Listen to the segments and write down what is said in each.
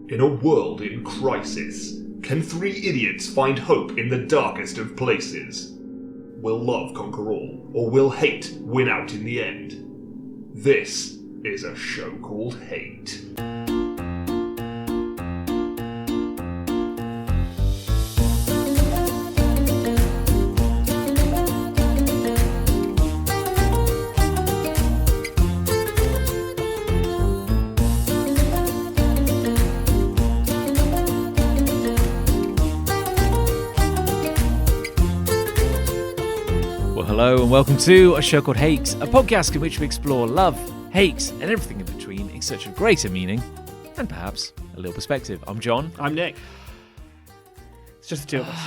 In a world in crisis, can three idiots find hope in the darkest of places? Will love conquer all, or will hate win out in the end? This is a show called Hate. Hello and welcome to A Show Called Hate, a podcast in which we explore love, hate, and everything in between in search of greater meaning and perhaps a little perspective. I'm John. I'm Nick. It's just the two of us.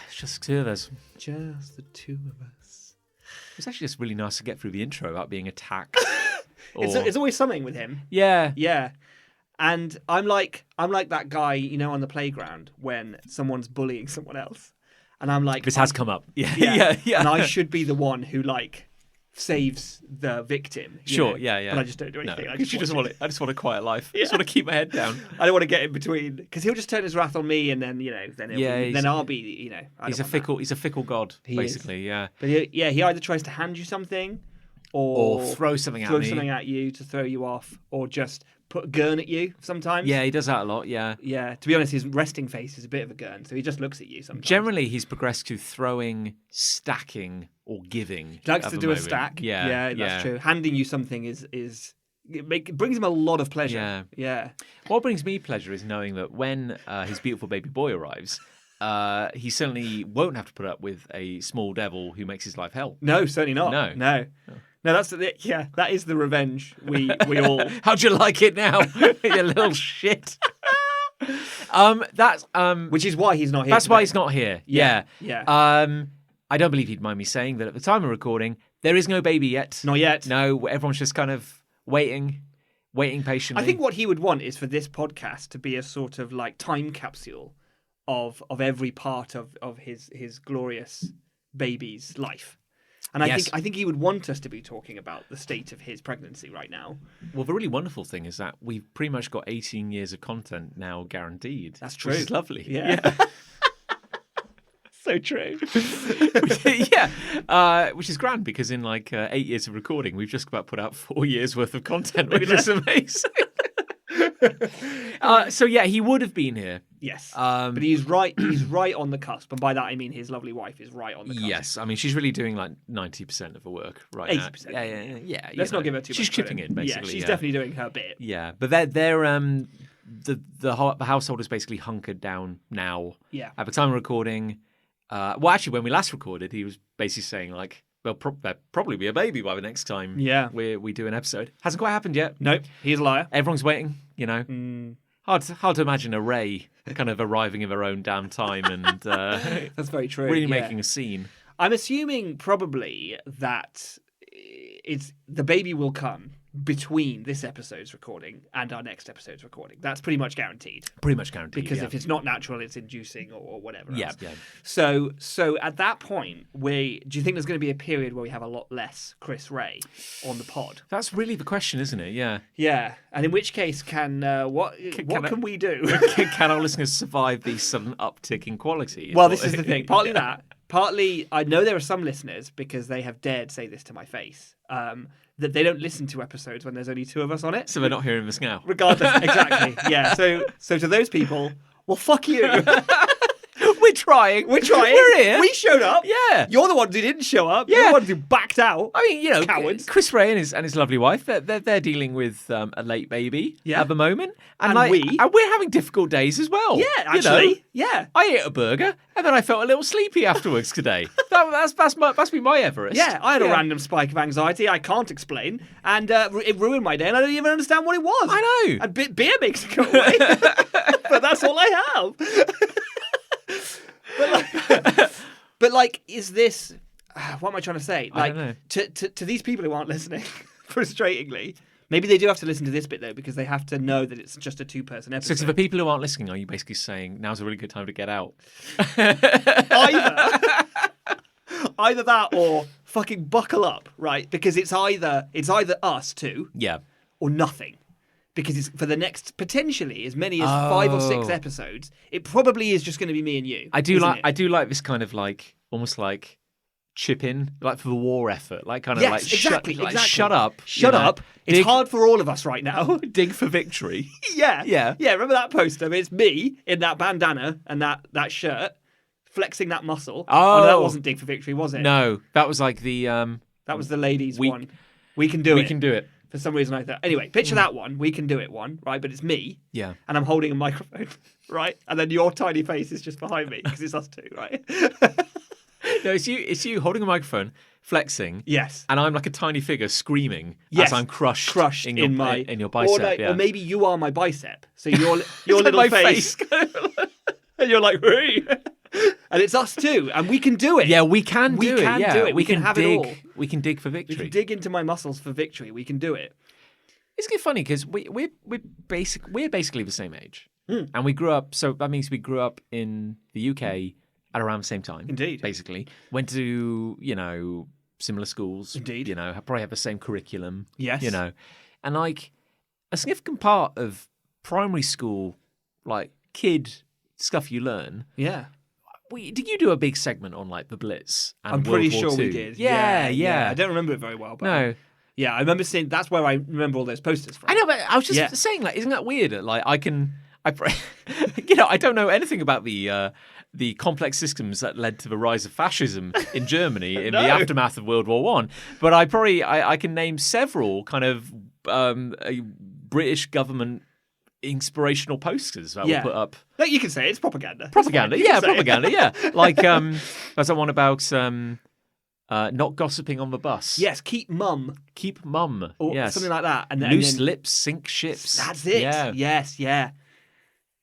It's just the two of us. Just the two of us. It's actually just really nice to get through the intro without being attacked. It's always something with him. Yeah. Yeah. And I'm like that guy, you know, on the playground when someone's bullying someone else. And I'm like, this has come up. Yeah. And I should be the one who saves the victim. Sure, know? yeah. But I just don't do anything. No, I just want a quiet life. I just want to keep my head down. I don't want to get in between because he'll just turn his wrath on me, and then then I'll be He's a fickle god, basically. Yeah. But he either tries to hand you something, or throw something at you to throw you off, or just put a gurn at you sometimes. Yeah, he does that a lot, yeah. Yeah, to be honest, his resting face is a bit of a gurn, so he just looks at you sometimes. Generally, he's progressed to throwing, stacking, or giving. He likes to do a stack. Yeah, that's true. Handing you something it brings him a lot of pleasure. Yeah. What brings me pleasure is knowing that when his beautiful baby boy arrives, he certainly won't have to put up with a small devil who makes his life hell. No, certainly not. No. No, that is the revenge we all. How'd you like it now, you little shit? Which is why he's not here. That's why he's not here. Yeah. I don't believe he'd mind me saying that at the time of recording, there is no baby yet. Not yet. No, everyone's just kind of waiting patiently. I think what he would want is for this podcast to be a sort of like time capsule of every part of his glorious baby's life. And I think he would want us to be talking about the state of his pregnancy right now. Well, the really wonderful thing is that we've pretty much got 18 years of content now guaranteed. That's true. Which is lovely. Yeah. So true. Which is grand because in 8 years of recording, we've just about put out 4 years worth of content, which is amazing. He would have been here. Yes, but he's right on the cusp, and by that I mean his lovely wife is right on the cusp. Yes, I mean she's really doing 90% of the work right 80%. now. 80%. Yeah. Let's not give her too much. She's chipping in basically. Yeah, she's definitely doing her bit. Yeah, but they're the household is basically hunkered down now. Yeah. At the time of recording, actually when we last recorded, he was basically saying there'll probably be a baby by the next time. Yeah. we do an episode. Hasn't quite happened yet. Nope, he's a liar. Everyone's waiting. Hard to imagine a Ray kind of arriving in their own damn time and that's very true. Really making a scene. I'm assuming probably that the baby will come between this episode's recording and our next episode's recording. That's pretty much guaranteed. Because if it's not natural, it's inducing or whatever else. Yeah. So at that point, do you think there's going to be a period where we have a lot less Chris Ray on the pod? That's really the question, isn't it? Yeah. Yeah. And in which case, what can we do? Can our listeners survive the sudden uptick in quality? Well, this is the thing. Partly that. Partly, I know there are some listeners, because they have dared say this to my face, that they don't listen to episodes when there's only two of us on it. So they're not hearing this now. Regardless, exactly. Yeah. So to those people, well, fuck you. We're trying. We're here. We showed up. Yeah. You're the ones who didn't show up. You're the ones who backed out. I mean, cowards. Chris Ray and his lovely wife, they're dealing with a late baby at the moment. And we're having difficult days as well. Yeah, actually. Yeah. I ate a burger and then I felt a little sleepy afterwards today. That's been my Everest. Yeah, I had a random spike of anxiety I can't explain, and it ruined my day, and I don't even understand what it was. I know. And beer makes it go away, but that's all I have. But is this? What am I trying to say? I don't know. To these people who aren't listening, frustratingly, maybe they do have to listen to this bit though, because they have to know that it's just a 2-person episode. So to the people who aren't listening, are you basically saying now's a really good time to get out? Either that or fucking buckle up, right? Because it's either us two, yeah, or nothing. because it's for the next potentially as many as 5 or 6 episodes. It probably is just going to be me and you. I do like this kind of like almost like chip in, like for the war effort, like kind of like exactly. Shut up, It's hard for all of us right now. Dig for victory. Yeah. Remember that poster? I mean, it's me in that bandana and that shirt, flexing that muscle. Oh, no, that wasn't dig for victory, was it? No, that was like the that was the ladies one. We can do it. We can do it. For some reason I thought. Anyway, picture that one. We can do it one, right? But it's me. Yeah. And I'm holding a microphone, right? And then your tiny face is just behind me because it's us two, right? No, it's you holding a microphone, flexing. Yes. And I'm like a tiny figure screaming as I'm crushed in your bicep. Or maybe you are my bicep. So your little my face. And you're like, hey. And it's us too, and we can do it. Yeah, we can do it. We can have dig, it all. We can dig for victory. We can dig into my muscles for victory. We can do it. It's getting funny because we're basically the same age, and we grew up. So that means we grew up in the UK at around the same time. Indeed, basically went to similar schools. Indeed, probably have the same curriculum. Yes, and like a significant part of primary school, like kid stuff you learn. Yeah. Did you do a big segment on like the Blitz? And I'm pretty World War sure II? we did. Yeah. I don't remember it very well, but no. Yeah, I remember seeing. That's where I remember all those posters from. I know, but I was just saying, like, isn't that weird? Like, I don't know anything about the complex systems that led to the rise of fascism in Germany in the aftermath of World War One. But I can name several kind of British government inspirational posters that were put up. Like you can say it's propaganda. Propaganda, yeah. Like there's that one about not gossiping on the bus. Yes, keep mum. Or something like that. And loose lips sink ships. That's it. Yeah.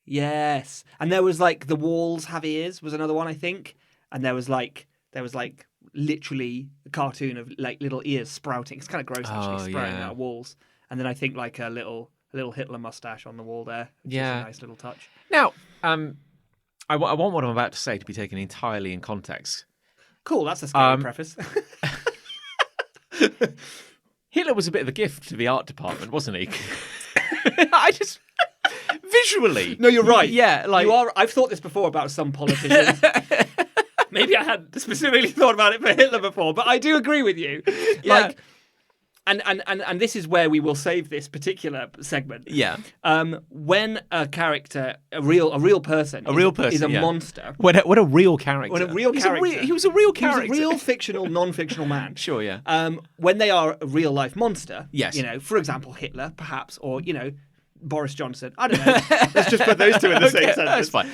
Yes. And there was like the walls have ears was another one, I think. And there was like literally a cartoon of like little ears sprouting. It's kind of gross actually, sprouting out of walls. And then I think like a little Hitler mustache on the wall there. Which is a nice little touch. Now, I want what I'm about to say to be taken entirely in context. Cool, that's a scary preface. Hitler was a bit of a gift to the art department, wasn't he? I just visually. No, you're right. Yeah, like you are. I've thought this before about some politicians. Maybe I hadn't specifically thought about it for Hitler before, but I do agree with you. Yeah. Like, and this is where we will save this particular segment. Yeah. When a character, a real person is a monster. What a real character. He was a real character. He was a real fictional, non-fictional man. Sure, yeah. When they are a real life monster. Yes. For example, Hitler, perhaps, or Boris Johnson. I don't know. Let's just put those two in the same sentence. That's fine.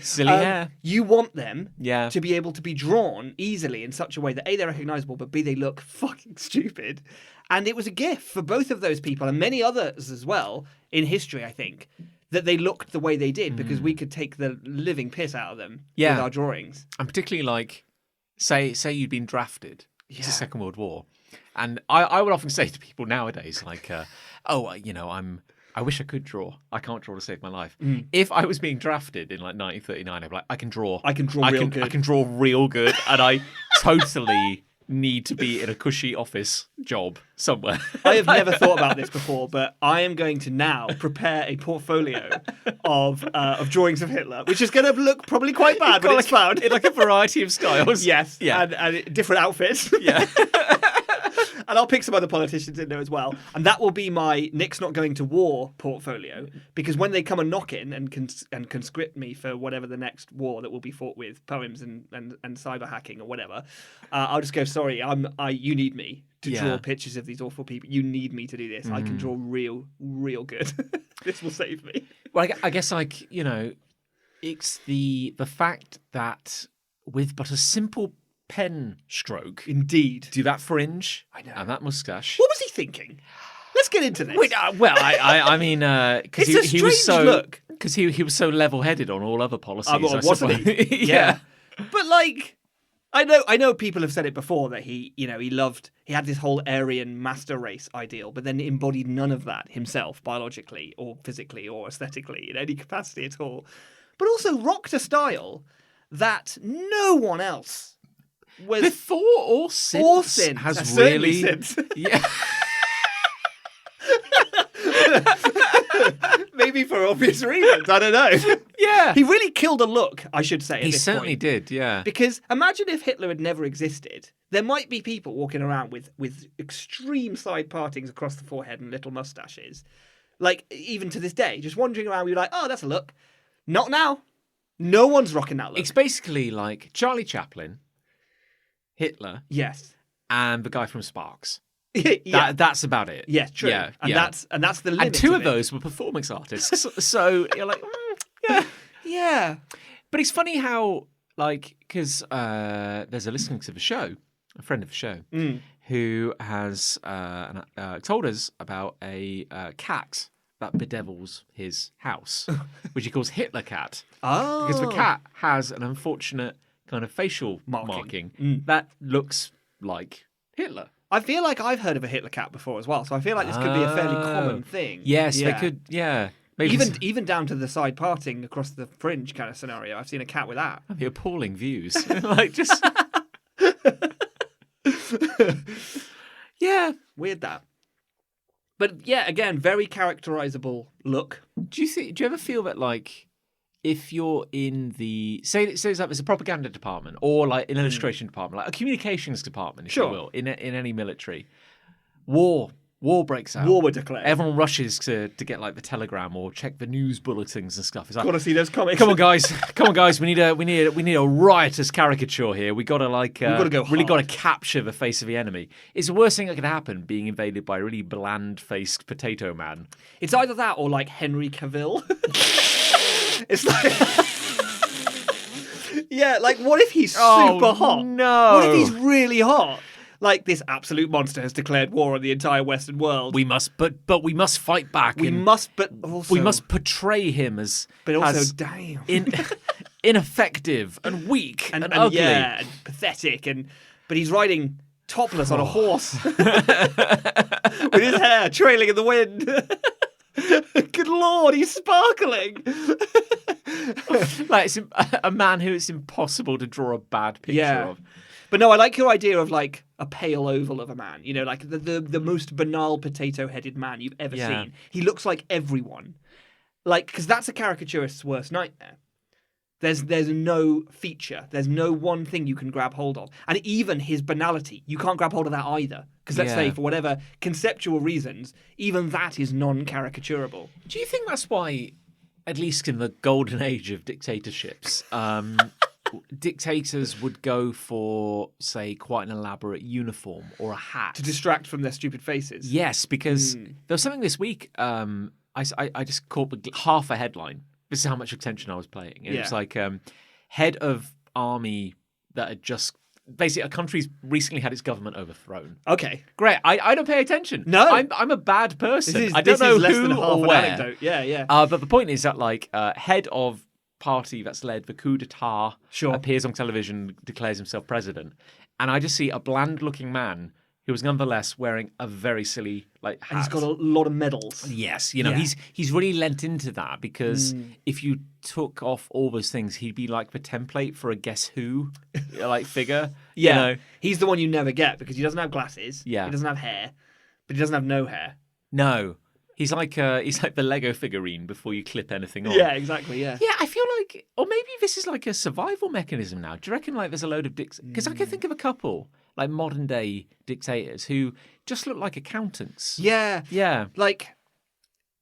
Silly hair. You want them to be able to be drawn easily in such a way that A, they're recognisable, but B, they look fucking stupid. And it was a gift for both of those people and many others as well in history, I think, that they looked the way they did because we could take the living piss out of them with our drawings. And particularly like, say you'd been drafted to the Second World War. And I would often say to people nowadays, like, I wish I could draw. I can't draw to save my life. If I was being drafted in like 1939, I'd be like, I can draw. I can draw real good. I can draw real good. And I totally need to be in a cushy office job somewhere. I have never thought about this before, but I am going to now prepare a portfolio of drawings of Hitler, which is going to look probably quite bad when it's found. In like a variety of styles. Yes. Yeah. And different outfits. Yeah. And I'll pick some other politicians in there as well. And that will be my Nick's Not Going to War portfolio. Because when they come and knock in and conscript me for whatever the next war that will be fought with, poems and cyber hacking or whatever, I'll just go, sorry, you need me to draw pictures of these awful people. You need me to do this. I can draw real good. This will save me. Well, I guess it's the fact that with but a simple pen stroke. Indeed. Do that fringe. I know. And that moustache. What was he thinking? Let's get into this. Wait, I mean, because he was so look. Because he was so level-headed on all other policies. Wasn't he? Yeah. But like, I know people have said it before that he had this whole Aryan master race ideal, but then embodied none of that himself, biologically or physically or aesthetically in any capacity at all. But also rocked a style that no one else was before or since has really since. Yeah. Maybe for obvious reasons. I don't know. Yeah. He really killed a look, I should say. He certainly did, yeah. Because imagine if Hitler had never existed. There might be people walking around with extreme side partings across the forehead and little mustaches. Like, even to this day, just wandering around, we're like, oh, that's a look. Not now. No one's rocking that look. It's basically like Charlie Chaplin, Hitler, Yes. and the guy from Sparks. Yeah. That's about it. Yeah, true. Yeah, and yeah. that's the limit. And two of it. those were performance artists. So you're like, yeah. Yeah. But it's funny how, like, because there's a listener to the show, a friend of the show, who has told us about a cat that bedevils his house, which he calls Hitler Cat. Oh. Because the cat has an unfortunate kind of facial marking that looks like Hitler. I feel like I've heard of a Hitler cat before as well, so I feel like this could be a fairly common thing. Yes, they could, yeah. Maybe Even down to the side parting across the fringe kind of scenario. I've seen a cat with that. the appalling views. Like, just... Yeah. Weird that. But yeah, again, very characterizable look. Do you ever feel that, like, if you're in the say like there's a propaganda department or like an illustration department, like a communications department, if you will, in any military, war breaks out. War were declared. Everyone rushes to get like the telegram or check the news bulletins and stuff. It's like, Got to see those comics. Come on, guys! We need a riotous caricature here. We got to like We've got to go really got to hard. capture the face of the enemy. It's the worst thing that could happen, being invaded by a really bland-faced potato man. It's either that or like Henry Cavill. It's like, yeah, like what if he's super hot? No. What if he's really hot? Like, this absolute monster has declared war on the entire Western world. We must, but we must fight back. We must, but also we must portray him as, but also, as damn, ineffective and weak and ugly, yeah, and pathetic, but he's riding topless on a horse with his hair trailing in the wind. Good Lord, he's sparkling. Like, it's a man who it's impossible to draw a bad picture of. But no, I like your idea of like a pale oval of a man. You know, like the most banal potato-headed man you've ever seen. He looks like everyone. Like, because that's a caricaturist's worst nightmare. There's no feature. There's no one thing you can grab hold of. And even his banality, you can't grab hold of that either. Because let's say, for whatever conceptual reasons, even that is non-caricaturable. Do you think that's why, at least in the golden age of dictatorships, dictators would go for, say, quite an elaborate uniform or a hat To distract from their stupid faces. Yes, because there was something this week. I just caught half a headline. This is how much attention I was paying. It was like head of army that had just basically a country's recently had its government overthrown. Okay, Great. I don't pay attention. No. I'm a bad person. I this don't know is less who than half or an where. anecdote. Yeah. But the point is that like head of party that's led the coup d'etat appears on television, declares himself president, and I just see a bland-looking man who was nonetheless wearing a very silly like hat. And he's got a lot of medals. Yes, he's really lent into that because if you took off all those things, he'd be like the template for a Guess Who like figure. Yeah, you know? He's the one you never get because he doesn't have glasses. Yeah, he doesn't have hair, but he doesn't have no hair. No. He's like the Lego figurine before you clip anything on. Yeah, exactly. Yeah. Yeah, I feel like, or maybe this is like a survival mechanism now. Do you reckon like there's a load of because I can think of a couple like modern day dictators who just look like accountants. Yeah. Like,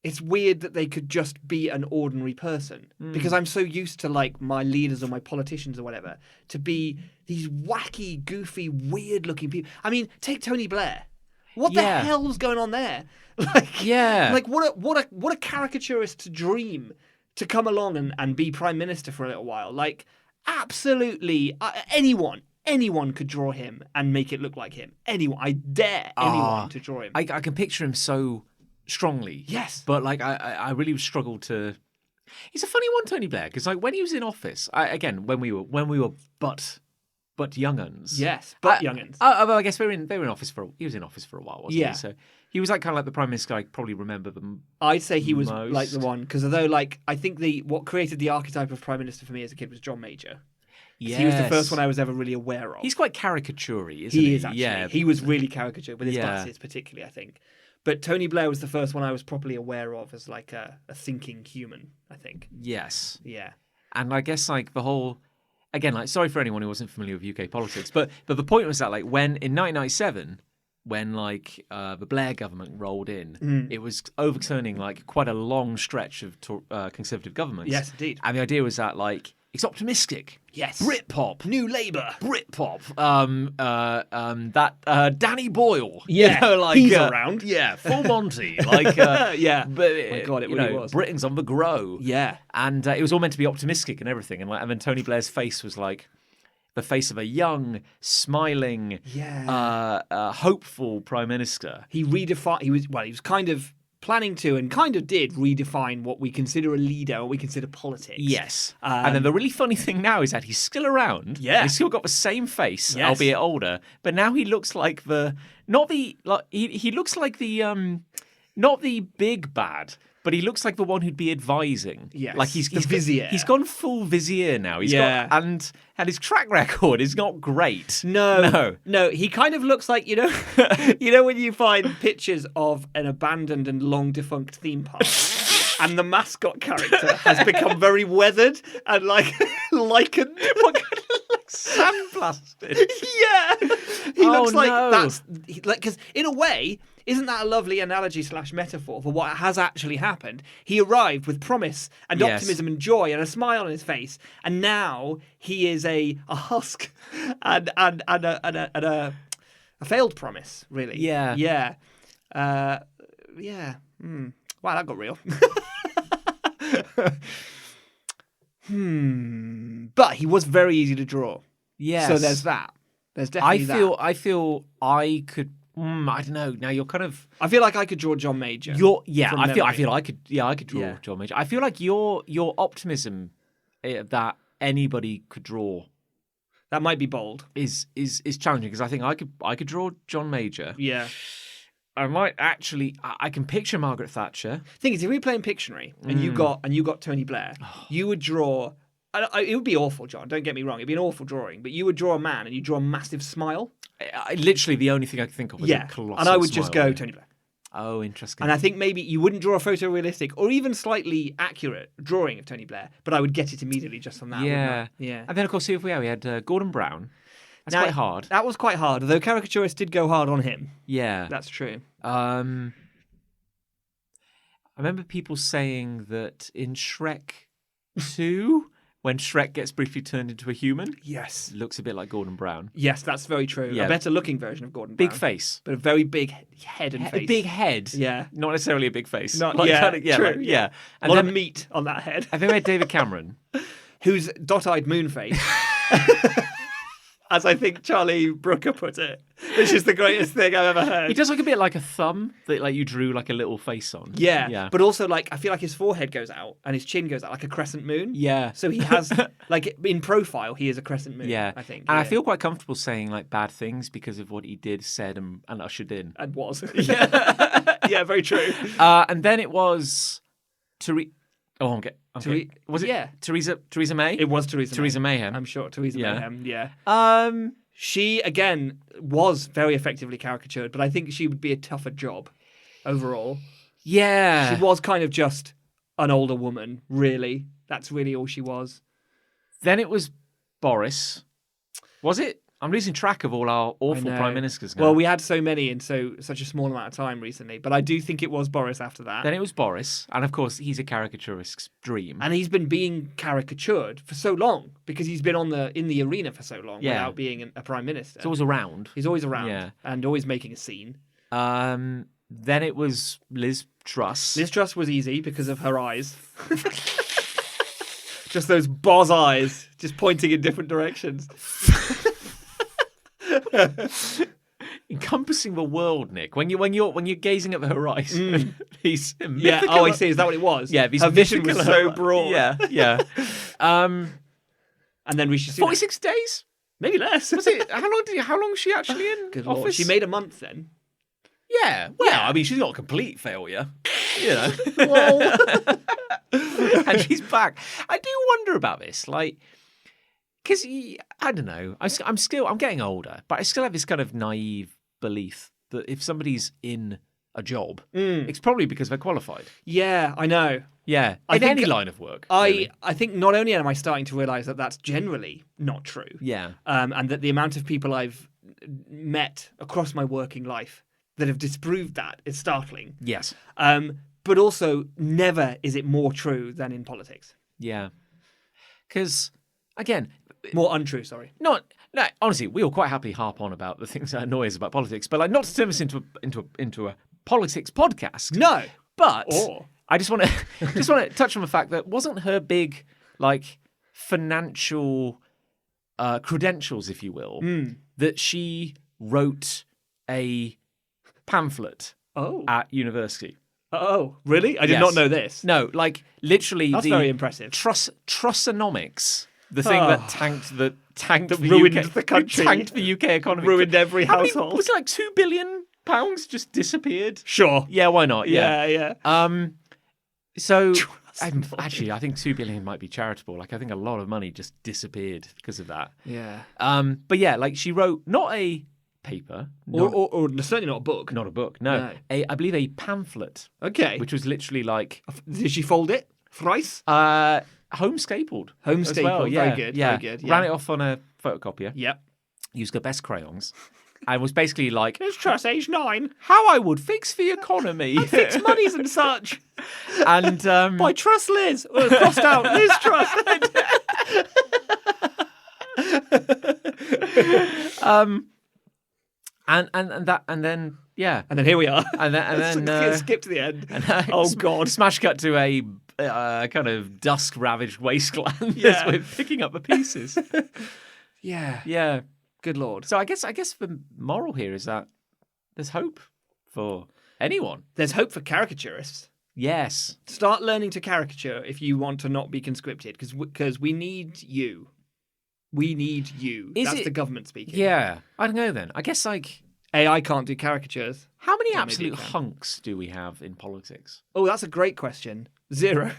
it's weird that they could just be an ordinary person because I'm so used to like my leaders or my politicians or whatever to be these wacky, goofy, weird-looking people. I mean, take Tony Blair. What the hell's going on there? Like what a caricaturist to dream to come along and be prime minister for a little while. Like, absolutely anyone could draw him and make it look like him. Anyone, I dare anyone to draw him. I can picture him so strongly. Yes, but like I really struggled to. He's a funny one, Tony Blair, because like when he was in office, when we were but young-uns. Yes, but young-uns. I guess they were in office he was in office for a while, wasn't he? So he was like kind of like the prime minister I probably remember them. I'd say he was most. like the one because although like I think what created the archetype of prime minister for me as a kid was John Major. Yes. He was the first one I was ever really aware of. He's quite caricature-y, isn't he? He is actually. Yeah. He was really caricature with his glasses, particularly, I think. But Tony Blair was the first one I was properly aware of as like a thinking human, I think. Yes. Yeah. And I guess like the whole, again, like sorry for anyone who wasn't familiar with UK politics, but the point was that like when in 1997, when like the Blair government rolled in, it was overturning like quite a long stretch of Conservative governments. Yes, indeed. And the idea was that like it's optimistic. Yes. Britpop. New Labour. Britpop. Danny Boyle. Yeah, you know, like, he's around. Yeah, full Monty. Like, yeah. But Oh my God, it you really know, was. Britain's on the grow. Yeah. And it was all meant to be optimistic and everything. And then Tony Blair's face was like the face of a young, smiling, hopeful prime minister. He redefined. He was kind of planning to and kind of did redefine what we consider a leader, what we consider politics. Yes. And then the really funny thing now is that he's still around. Yeah. He's still got the same face, Yes. albeit older. But now he looks like he looks like the not the big bad, but he looks like the one who'd be advising. Yes, Like the vizier. He's gone full vizier now. He's Yeah. got and his track record is not great. No. He kind of looks like, you know, when you find pictures of an abandoned and long defunct theme park, and the mascot character has become very weathered and like lichened. Sandblasted. Yeah, he looks like no. that's like, because in a way, isn't that a lovely analogy / metaphor for what has actually happened? He arrived with promise and Yes. optimism and joy and a smile on his face, and now he is a husk and a failed promise. Really, Yeah. yeah, yeah. Wow, that got real. But he was very easy to draw. Yes. So there's that. There's definitely that. I feel I could. I don't know. Now you're kind of. I feel like I could draw John Major. from I memory. feel I could. Yeah, I could draw Yeah. John Major. I feel like your optimism that anybody could draw That might be bold. is challenging because I think I could draw John Major. Yeah. I might actually. I can picture Margaret Thatcher. Thing is, if we were playing Pictionary and you got Tony Blair, you would draw. It would be awful, John. Don't get me wrong. It'd be an awful drawing, but you would draw a man and you draw a massive smile. Literally, the only thing I could think of was a colossal and I would just smile. go Tony Blair. Oh, interesting. And I think maybe you wouldn't draw a photorealistic or even slightly accurate drawing of Tony Blair, but I would get it immediately just from that. Yeah, yeah. And then of course, here we are. We had Gordon Brown. That's Now, quite hard. That was quite hard, although caricaturists did go hard on him. Yeah, That's true. I remember people saying that in Shrek 2, when Shrek gets briefly turned into a human, Yes. it looks a bit like Gordon Brown. Yes, that's very true. Yeah. A better looking version of Gordon Big Brown. face. But a very big head and A face. big head. Yeah. Not necessarily a big face. Not, Like, yeah, kinda- true. like- yeah. A And lot then, of meat on that head. I think we had David Cameron. Who's dot-eyed moon face. As I think Charlie Brooker put it. Which is the greatest thing I've ever heard. He does look a bit like a thumb that like you drew like a little face on. Yeah. Yeah. But also, like, I feel like his forehead goes out and his chin goes out like a crescent moon. Yeah. So he has, like, in profile, he is a crescent moon. Yeah. I think. And I yeah. feel quite comfortable saying like bad things because of what he did, said, and ushered in. And was. Yeah. Yeah, very true. And then it was was it Yeah. Theresa May? It was Theresa May. Mayhem. I'm sure. Theresa Yeah. Mayhem, yeah. Um, She, again, was very effectively caricatured, but I think she would be a tougher job overall. yeah. She was kind of just an older woman, really. That's really all she was. Then it was Boris. Was it? I'm losing track of all our awful I know. prime ministers now. Well, we had so many in such a small amount of time recently, but I do think it was Boris after that. Then it was Boris, and of course he's a caricaturist's dream. And he's been being caricatured for so long because he's been in the arena for so long Yeah. without being a prime minister. He's always around. He's always around Yeah. and always making a scene. Then it was Liz Truss. Liz Truss was easy because of her eyes. Just those boz eyes, just pointing in different directions. Encompassing the world, Nick. When you're gazing at the horizon, these Yeah. mythical- Oh, I see. Is that what it was? Yeah, these her vision was mythical- so broad. Yeah, yeah. And then Rishi Sunak. 46 days. Maybe less. Was it? How long was she actually in Good office? Lord. She made a month then. Yeah. Well, I mean, she's not a complete failure. You know. Well. And she's back. I do wonder about this, like, because I don't know. I'm getting older, but I still have this kind of naive belief that if somebody's in a job, it's probably because they're qualified. Yeah, I know. Yeah, I in think any line of work. Really. I think not only am I starting to realise that that's generally not true, Yeah. and that the amount of people I've met across my working life that have disproved that is startling. Yes. But also, never is it more true than in politics. Yeah. Because, again, More untrue, sorry. no, honestly, we all quite happily harp on about the things that annoy us about politics, but like not to turn this into a politics podcast. No. But Or. I just want to touch on the fact that wasn't her big like financial credentials, if you will, that she wrote a pamphlet at university. Oh, really? I did Yes. not know this. No, like literally That's very impressive. Trussonomics, the thing that tanked the ruined UK, the country. tanked the UK economy, Ruined every How many- household. was it like £2 billion just disappeared? Sure. Yeah, why not? Yeah. So actually, I think 2 billion might be charitable. Like I think a lot of money just disappeared because of that. Yeah. But yeah, like she wrote not a paper, Or certainly not a book. not a book. No, No. I believe a pamphlet, Okay. which was literally like Did she fold it thrice? homestapled. as Homestapled, well. very Yeah, good, Yeah. very good, yeah. Ran it off on a photocopier. Yep. Used her best crayons. And was basically like, Here's Truss, age 9. how I would fix the economy. Fix monies and such. And By Truss Liz. Well, it's crossed out. Liz Truss. and then yeah. And then here we are. And then Skip to the end. oh God. Smash cut to a kind of dusk ravaged wasteland Yeah. as we're picking up the pieces. Yeah. Yeah. Good Lord. So I guess the moral here is that there's hope for anyone. There's hope for caricaturists. Yes. Start learning to caricature if you want to not be conscripted, because we need you. We need you. That's the government speaking. Yeah. I don't know then. I guess like AI can't do caricatures. how many Or maybe absolute it can. hunks do we have in politics? Oh, that's a great question. 0.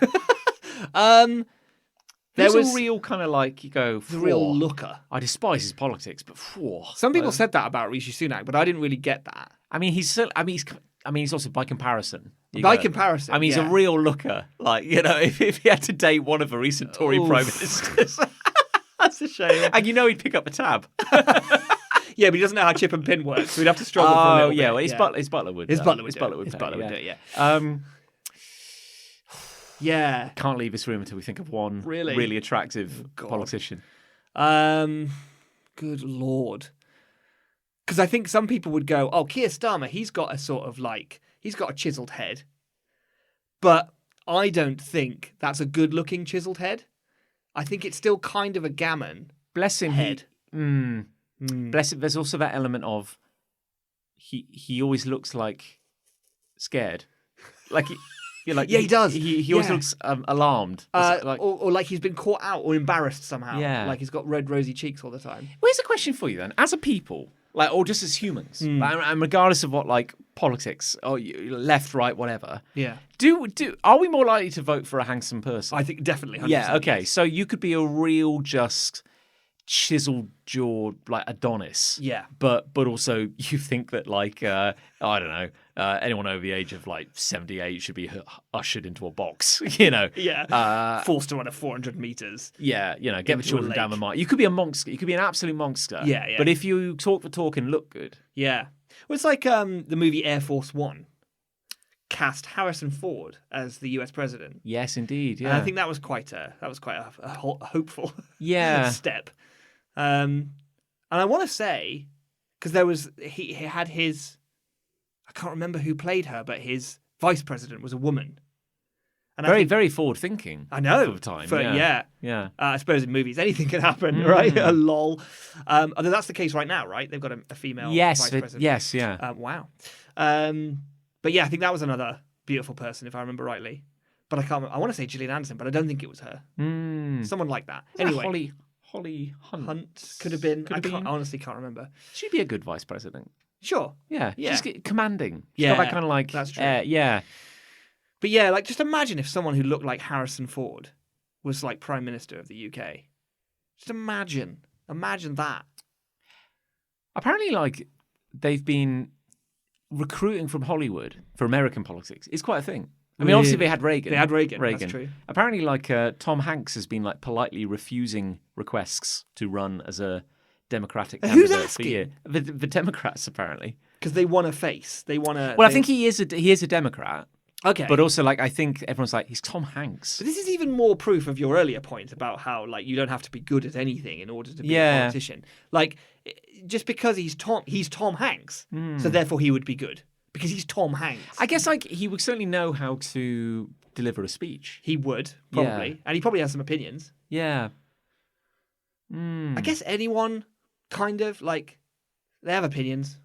There's was a real kind of like you go the real "Phew, looker. I despise his politics, but phew." Some people said that about Rishi Sunak, but I didn't really get that. I mean, he's still. I mean, he's also by comparison. By comparison, I mean, he's yeah. a real looker. Like if he had to date one of the recent Tory Oof. prime ministers, That's a shame. and he'd pick up the tab. Yeah, but he doesn't know how chip and pin works, so we'd have to struggle for a little bit. yeah. Well, his butler would. His butler would his do butler it. would. His pay, butler would yeah. do it, yeah. Yeah. Can't leave this room until we think of one Really? attractive God. politician. Good Lord. Because I think some people would go, oh, Keir Starmer, he's got a sort of like, he's got a chiseled head. But I don't think that's a good-looking chiseled head. I think it's still kind of a gammon Bless him. head. Bless him. There's also that element of he always looks like scared, like you're like Yeah, he does. He always Yeah. looks alarmed. Or like he's been caught out or embarrassed somehow. Yeah. Like he's got red, rosy cheeks all the time. Here's a question for you then, as a people, like or just as humans, like, and regardless of what like politics or left, right, whatever. Yeah. Are we more likely to vote for a handsome person? I think definitely. 100%. Yeah. Okay. So you could be a real just chiseled jawed like Adonis. Yeah. But also you think that like I don't know anyone over the age of like 78 should be ushered into a box. You know. Yeah. Forced to run 400 meters. Yeah. You know, get the Into a children down the lake. mile. You could be a monster. You could be an absolute monster. Yeah, yeah. But if you talk the talk and look good. Yeah. Well, it's like the movie Air Force One cast Harrison Ford as the US president. Yes, indeed. And Yeah. I think that was quite a hopeful Yeah. step. And I want to say, because there was he had his, I can't remember who played her, but his vice president was a woman. And very, very forward thinking. I know. For the time. Yeah. Yeah. I suppose in movies anything can happen, right? Lol. Although that's the case right now, right? They've got a female vice president. Yes, yeah. Wow. But yeah, I think that was another beautiful person, if I remember rightly. But I can't remember. I want to say Gillian Anderson, but I don't think it was her. Someone like that. Anyway. Holly Hunt could have been. Could have I been. honestly can't remember. She'd be a good vice president. Sure. Yeah. Yeah. She's commanding. She's Yeah, got that kind of like. that's true. Yeah. But yeah, like just imagine if someone who looked like Harrison Ford was like Prime Minister of the UK. Just imagine that. Apparently, like they've been recruiting from Hollywood for American politics is quite a thing. I mean, obviously they had Reagan. They had Reagan. That's true. Apparently, like Tom Hanks has been like politely refusing requests to run as a Democratic candidate Who's asking? for years. The Democrats, apparently, because they want a face. They want a. Well, I think he is a Democrat. Okay. But also, like, I think everyone's like, he's Tom Hanks. But this is even more proof of your earlier point about how, like, you don't have to be good at anything in order to be a politician. Like, just because he's Tom Hanks, so therefore he would be good because he's Tom Hanks. I guess, like, he would certainly know how to deliver a speech. He would probably, and he probably has some opinions. Yeah. I guess anyone kind of like they have opinions.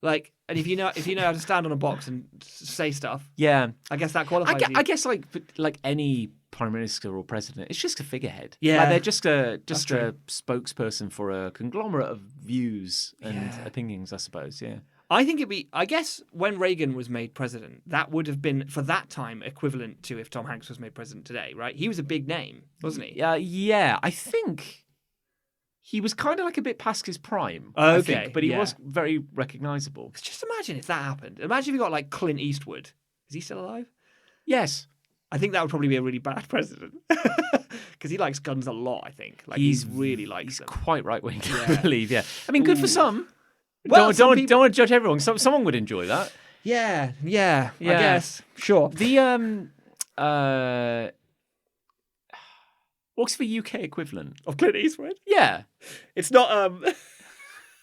Like, and if you know how to stand on a box and say stuff, I guess that qualifies you. I guess like any prime minister or president, it's just a figurehead. Yeah, like they're just a spokesperson for a conglomerate of views and opinions, I suppose. Yeah, I think I guess when Reagan was made president, that would have been for that time equivalent to if Tom Hanks was made president today, right? He was a big name, wasn't he? Yeah. I think he was kind of like a bit past his prime. Okay, I think, but he was very recognisable. Just imagine if that happened. Imagine if you got like Clint Eastwood. Is he still alive? Yes. I think that would probably be a really bad president because he likes guns a lot. I think he really likes them. Quite right wing, I believe. Yeah, I mean, good for some. Well, don't want to judge everyone. Someone would enjoy that. Yeah. I guess. Sure. The what's the UK equivalent of Clint Eastwood? Yeah, it's not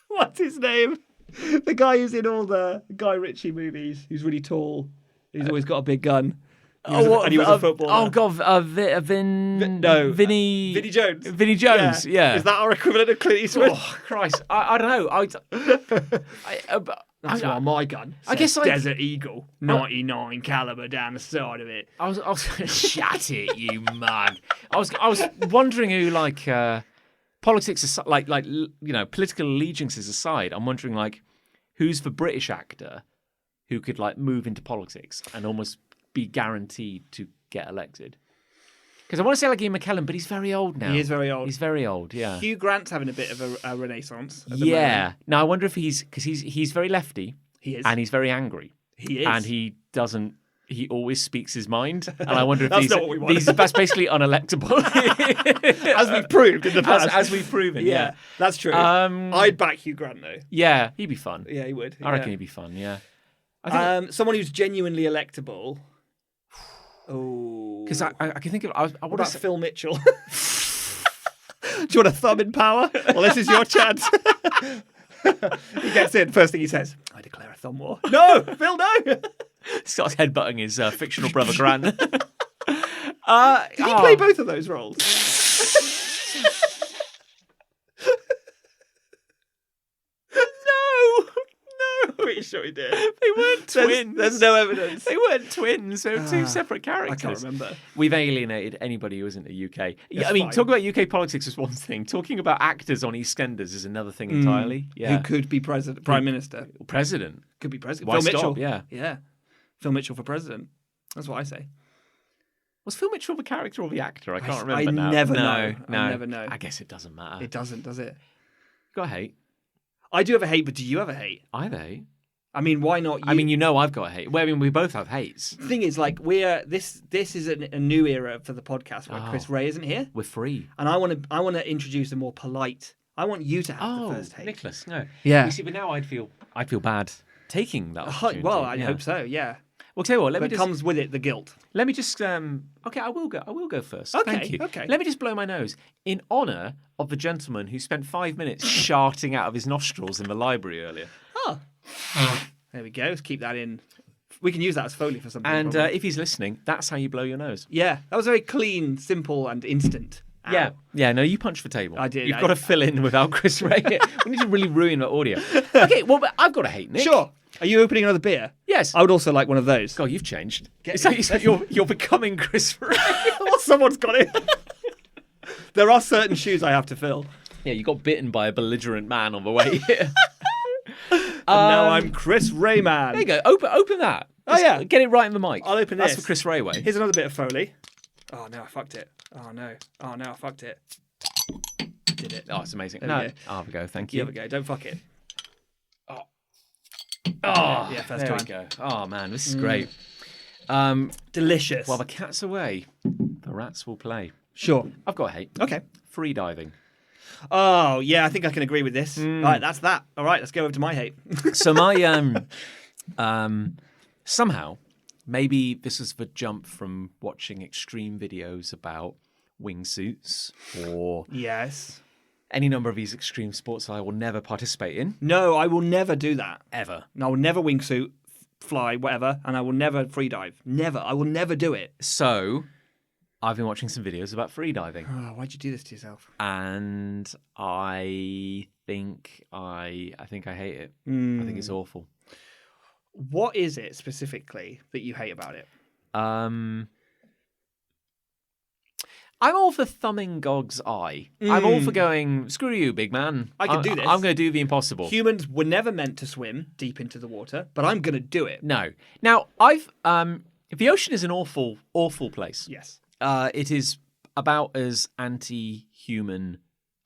what's his name? The guy who's in all the Guy Ritchie movies, who's really tall. He's always got a big gun. And he was a footballer. Oh God, Vinny Jones. Vinny Jones. Yeah. Is that our equivalent of Clint Eastwood? Oh Christ, I don't know. That's not my gun. I guess like Desert Eagle, 99 caliber down the side of it. I was shut it, you mug. I was wondering who like politics aside, like political allegiances aside. I'm wondering like who's the British actor who could like move into politics and almost be guaranteed to get elected. Because I want to say like Ian McKellen, but he's very old now. He is very old. He's very old, yeah. Hugh Grant's having a bit of a renaissance at the moment. Now I wonder if because he's very lefty. He is. And he's very angry. He is. And he always speaks his mind. And I wonder if that's basically unelectable. As we've proved in the past. As we've proven, yeah. That's true. I'd back Hugh Grant though. Yeah, he'd be fun. Yeah, he would. I reckon he'd be fun, yeah. Someone who's genuinely electable. Oh, because I can think of. What about Phil Mitchell? Do you want a thumb in power? Well, this is your chance. He gets in. First thing he says, "I declare a thumb war." No, Phil, no. Starts headbutting his fictional brother Grant. Did he play both of those roles? Pretty sure he did. They weren't twins. There's no evidence. They weren't twins. They were two separate characters. I can't remember. We've alienated anybody who isn't the UK. That's I mean, fine. talking about UK politics is one thing. Talking about actors on EastEnders is another thing entirely. Yeah. Who could be president, prime minister? President. Could be president. Why Phil Mitchell. stop? Yeah. Yeah. Phil Mitchell for president. That's what I say. Was Phil Mitchell the character or the actor? I can't remember now. I never know. I never know. I guess it doesn't matter. It doesn't, does it? Got a hate. I do have a hate, but do you have a hate? I have a hate. I mean, why not you? I mean, I've got a hate. Well, I mean, we both have hates. The thing is, like, this is a new era for the podcast where Chris Ray isn't here. We're free. And I want to introduce a more polite. I want you to have the first hate. Nicholas, no. Yeah. You see, but now I'd feel bad taking that opportunity. Well, I hope so. Yeah. Well, tell you what. But comes with it the guilt. Let me just. Okay, I will go first. Okay. Thank you. Okay. Let me just blow my nose in honour of the gentleman who spent 5 minutes sharting out of his nostrils in the library earlier. Oh. There we go. Let's keep that in. We can use that as Foley for something. And if he's listening, that's how you blow your nose. Yeah, that was very clean, simple, and instant. Ow. Yeah. No, you punched the table. I did. You've got to fill in without Chris Ray. We need to really ruin the audio. Okay, well, but I've got a hate, Nick. Sure. Are you opening another beer? Yes. I would also like one of those. God, you've changed. You're becoming Chris Ray. Well, someone's got it. There are certain shoes I have to fill. Yeah, you got bitten by a belligerent man on the way here. And now I'm Chris Rayman. There you go. Open that. Yeah. Get it right in the mic. I'll open That's this. for Chris Rayway. Here's another bit of Foley. Oh, no, I fucked it. Oh, no, I fucked it. Did it. Oh, it's amazing. There we go. There we go. Thank Here you. we go. Don't fuck it. Oh. Oh, yeah, first there time. we go. Oh man, this is great. Delicious. While the cat's away, the rats will play. Sure. I've got a hate. Okay. Free diving. Oh, yeah, I think I can agree with this. Right, that's that. All right, let's go over to my hate. So my somehow, maybe this is the jump from watching extreme videos about wingsuits or Yes. any number of these extreme sports that I will never participate in. No, I will never do that. Ever. No, I will never wingsuit, fly, whatever, and I will never free dive. Never. I will never do it. So I've been watching some videos about free diving. Oh, why'd you do this to yourself? And I think I hate it. I think it's awful. What is it specifically that you hate about it? I'm all for thumbing Gog's eye. I'm all for going, screw you, big man. I can do this. I'm going to do the impossible. Humans were never meant to swim deep into the water, but I'm going to do it. No. Now, the ocean is an awful, awful place. Yes. It is about as anti-human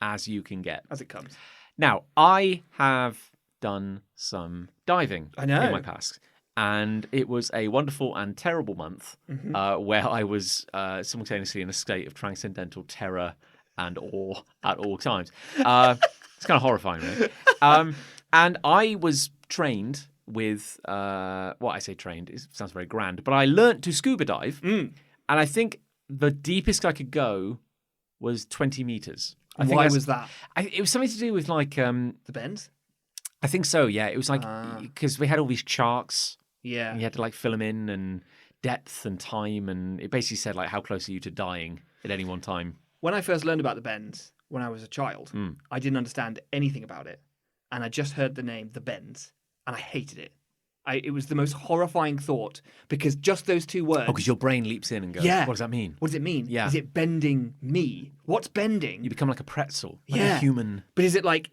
as you can get. As it comes. Now, I have done some diving I know. in my past. And it was a wonderful and terrible month where I was simultaneously in a state of transcendental terror and awe at all times. It's kind of horrifying, really. And I was trained with, I say trained, it sounds very grand, but I learnt to scuba dive. And I think the deepest I could go was 20 meters. Why was that? It was something to do with like... the bends? I think so, yeah. It was like, because we had all these charts. Yeah. And you had to like fill them in and depth and time. And it basically said like, how close are you to dying at any one time? When I first learned about the bends, when I was a child, I didn't understand anything about it. And I just heard the name, the bends, and I hated it. It was the most horrifying thought because just those two words. Oh, because your brain leaps in and goes, Yeah. what does that mean? What does it mean? Yeah. Is it bending me? What's bending? You become like a pretzel, like Yeah. a human. But is it like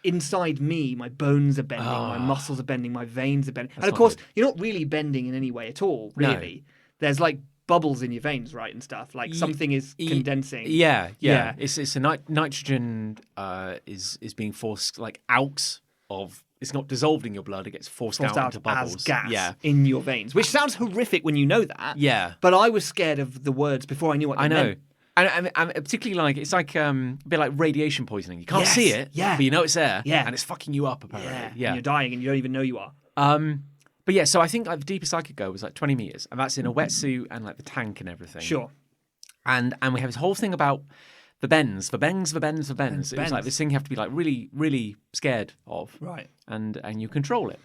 inside me, my bones are bending, my muscles are bending, my veins are bending. And of not course, good. you're not really bending in any way at all, really. There's like bubbles in your veins, right, and stuff. Like something is condensing. Yeah. Yeah. It's a nitrogen is being forced like out of. It's not dissolved in your blood; it gets forced out into bubbles. as gas Yeah. in your veins, which sounds horrific when you know that. Yeah. But I was scared of the words before I knew what they I know. meant. And particularly like it's like a bit like radiation poisoning. You can't Yes, see it, yeah. but you know it's there, Yeah. and it's fucking you up apparently. And Yeah. you're dying and you don't even know you are. But yeah, so I think like the deepest I could go was like 20 meters, and that's in a wetsuit and like the tank and everything. Sure. And we have this whole thing about the bends. It was like bends. this thing you have to be like really, really scared of, Right. and you control it.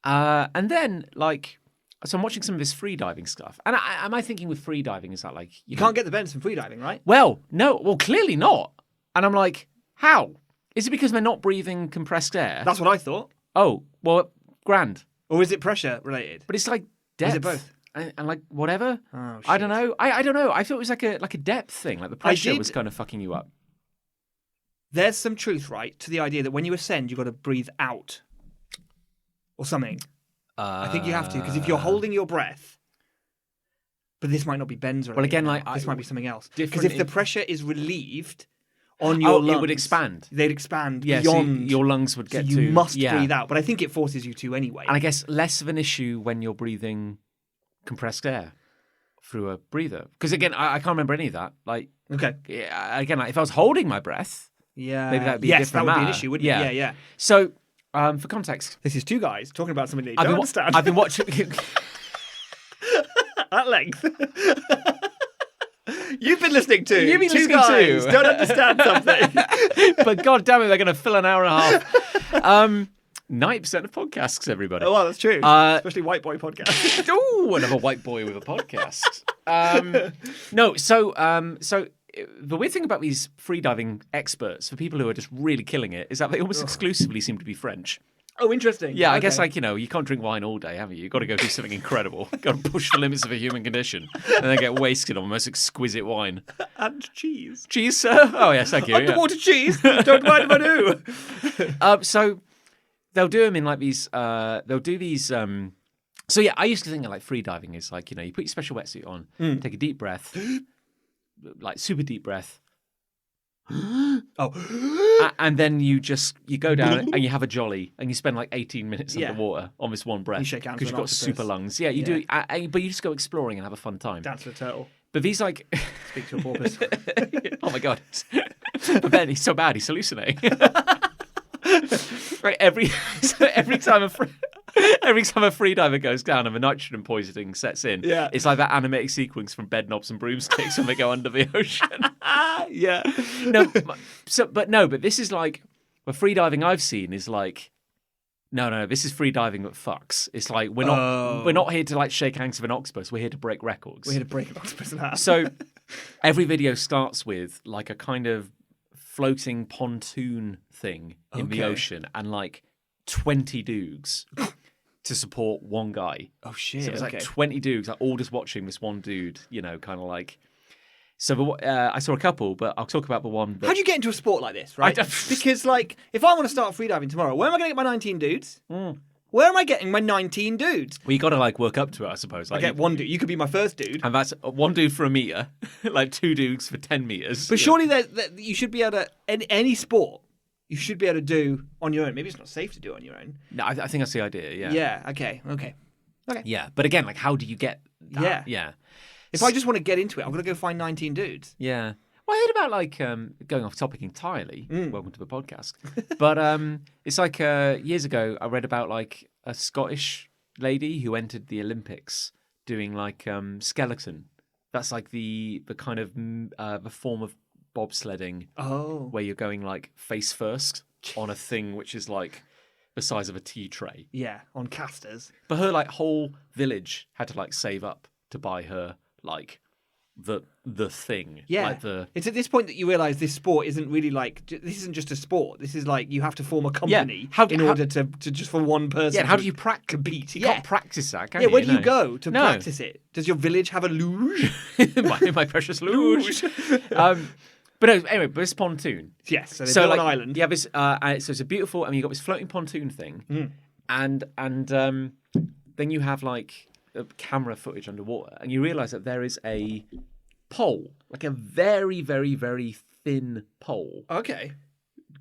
And then like, so I'm watching some of this free diving stuff, and am I thinking with free diving is that like You can't get the bends from freediving, right? Well, no, well clearly not. And I'm like, how? Is it because they're not breathing compressed air? That's what I thought. Oh, well, grand. Or is it pressure related? But it's like depth. Is it both? And like whatever. Oh, I don't shit. know. I don't know. I thought it was like a depth thing. Like the pressure did- was kind of fucking you up. There's some truth, right, to the idea that when you ascend, you've got to breathe out or something. I think you have to, because if you're holding your breath, but this might not be bends or Well, again, like, this might be something else. different Because if the in- pressure is relieved on your lungs, it would expand. They'd expand Yeah, so beyond. your lungs would so get you to must yeah. breathe out, but I think it forces you to anyway. And I guess less of an issue when you're breathing compressed air through a breather. Because again, I can't remember any of that. Like, Okay. yeah, again, like, if I was holding my breath, Yeah. maybe that'd be a yes, different that would be an matter. issue, wouldn't Yeah. it? Yeah. So, for context, This is two guys talking about something they I've don't been, understand I've been watching. at length. You've been listening to You've been two listening guys to. don't understand something. But god damn it, they're going to fill an hour and a half. 90% of podcasts, everybody. Oh, well, that's true. Especially white boy podcast. Ooh, another white boy with a podcast. No, so the weird thing about these freediving experts, for people who are just really killing it, is that they almost exclusively seem to be French. Oh, interesting. Yeah, I Okay. guess like, you can't drink wine all day, have you? You've got to go do something incredible. Got to push the limits of a human condition and then get wasted on the most exquisite wine. And cheese. Cheese, sir? Oh, yes, thank you. yeah. Underwater cheese. Don't mind if I do. So they'll do them in like these. They'll do these. So yeah, I used to think that like free diving is like, you put your special wetsuit on, take a deep breath, like super deep breath, And then you go down and you have a jolly and you spend like 18 minutes Yeah. underwater on this one breath. You shake hands because with you've an got octopus. super lungs. Yeah, you do. But you just go exploring and have a fun time. Dance with a turtle. But these like, Speak to a porpoise. oh my god! But then he's so bad, he's hallucinating. Right, every time a freediver goes down and the nitrogen poisoning sets in, it's like that animated sequence from Bed Knobs and Broomsticks when they go under the ocean. Yeah. But this is like the freediving I've seen is like. No, this is freediving that fucks. It's like we're not here to like shake hands with an octopus. We're here to break records. We're here to break an octopus in half. So every video starts with like a kind of floating pontoon thing in the ocean and like 20 dudes to support one guy. Oh shit! So it's like 20 dudes, like all just watching this one dude. You know, kind of like. So I saw a couple, but I'll talk about the one. How do you get into a sport like this, right? Because, like, if I want to start freediving tomorrow, where am I going to get my 19 dudes? Where am I getting my 19 dudes? Well, you got to like work up to it, I suppose. Like, I get one dude. You could be my first dude. And that's one dude for a meter, like 2 dudes for 10 meters. But surely you should be able to, any sport, you should be able to do on your own. Maybe it's not safe to do on your own. No, I think that's the idea, yeah. Yeah, okay. Yeah, but again, like, how do you get that? Yeah. If I just want to get into it, I'm going to go find 19 dudes. Yeah. Well, I heard about, like, going off topic entirely. Welcome to the podcast. But it's like years ago, I read about, like, a Scottish lady who entered the Olympics doing, like, skeleton. That's, like, the kind of the form of bobsledding where you're going, like, face first on a thing which is, like, the size of a tea tray. Yeah, on casters. But her, like, whole village had to, like, save up to buy her like the thing. Yeah. Like it's at this point that you realise this sport isn't really like this isn't just a sport. This is like you have to form a company in order to just for one person. Yeah. How do you compete? You can't practice that, can you? Where do you go to practice it? Does your village have a luge? my precious luge. But no, anyway, but this pontoon. Yes. So they're on like, an island. Yeah. This so it's a beautiful. I mean, you got this floating pontoon thing, and then you have like. Camera footage underwater, and you realise that there is a pole, like a very, very, very thin pole. Okay.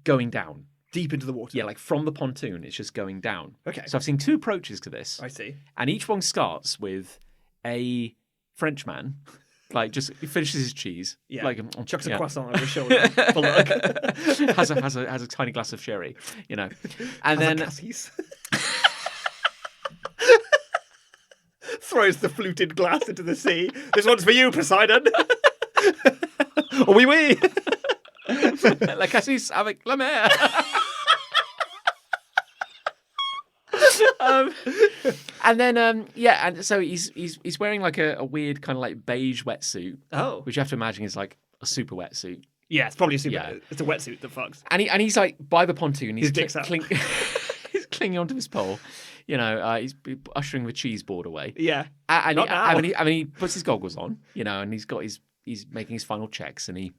Going down. Deep into the water. Yeah, like from the pontoon, it's just going down. Okay. So I've seen 2 approaches to this. I see. And each one starts with a Frenchman, like just he finishes his cheese. Yeah. Like chucks a croissant over his shoulder. For luck. has a tiny glass of sherry, you know. And then throws the fluted glass into the sea. This one's for you, Poseidon. Oui, oui. La cassis avec la mer. And then and so he's wearing like a weird kind of like beige wetsuit. Oh. Which you have to imagine is like a super wetsuit. Yeah, it's probably a super. It's a wetsuit that fucks. And he's like by the pontoon. He's his dick's out. He's clinging onto his pole. You know, he's ushering the cheese board away. Yeah. And he puts his goggles on, you know, and he's making his final checks, and he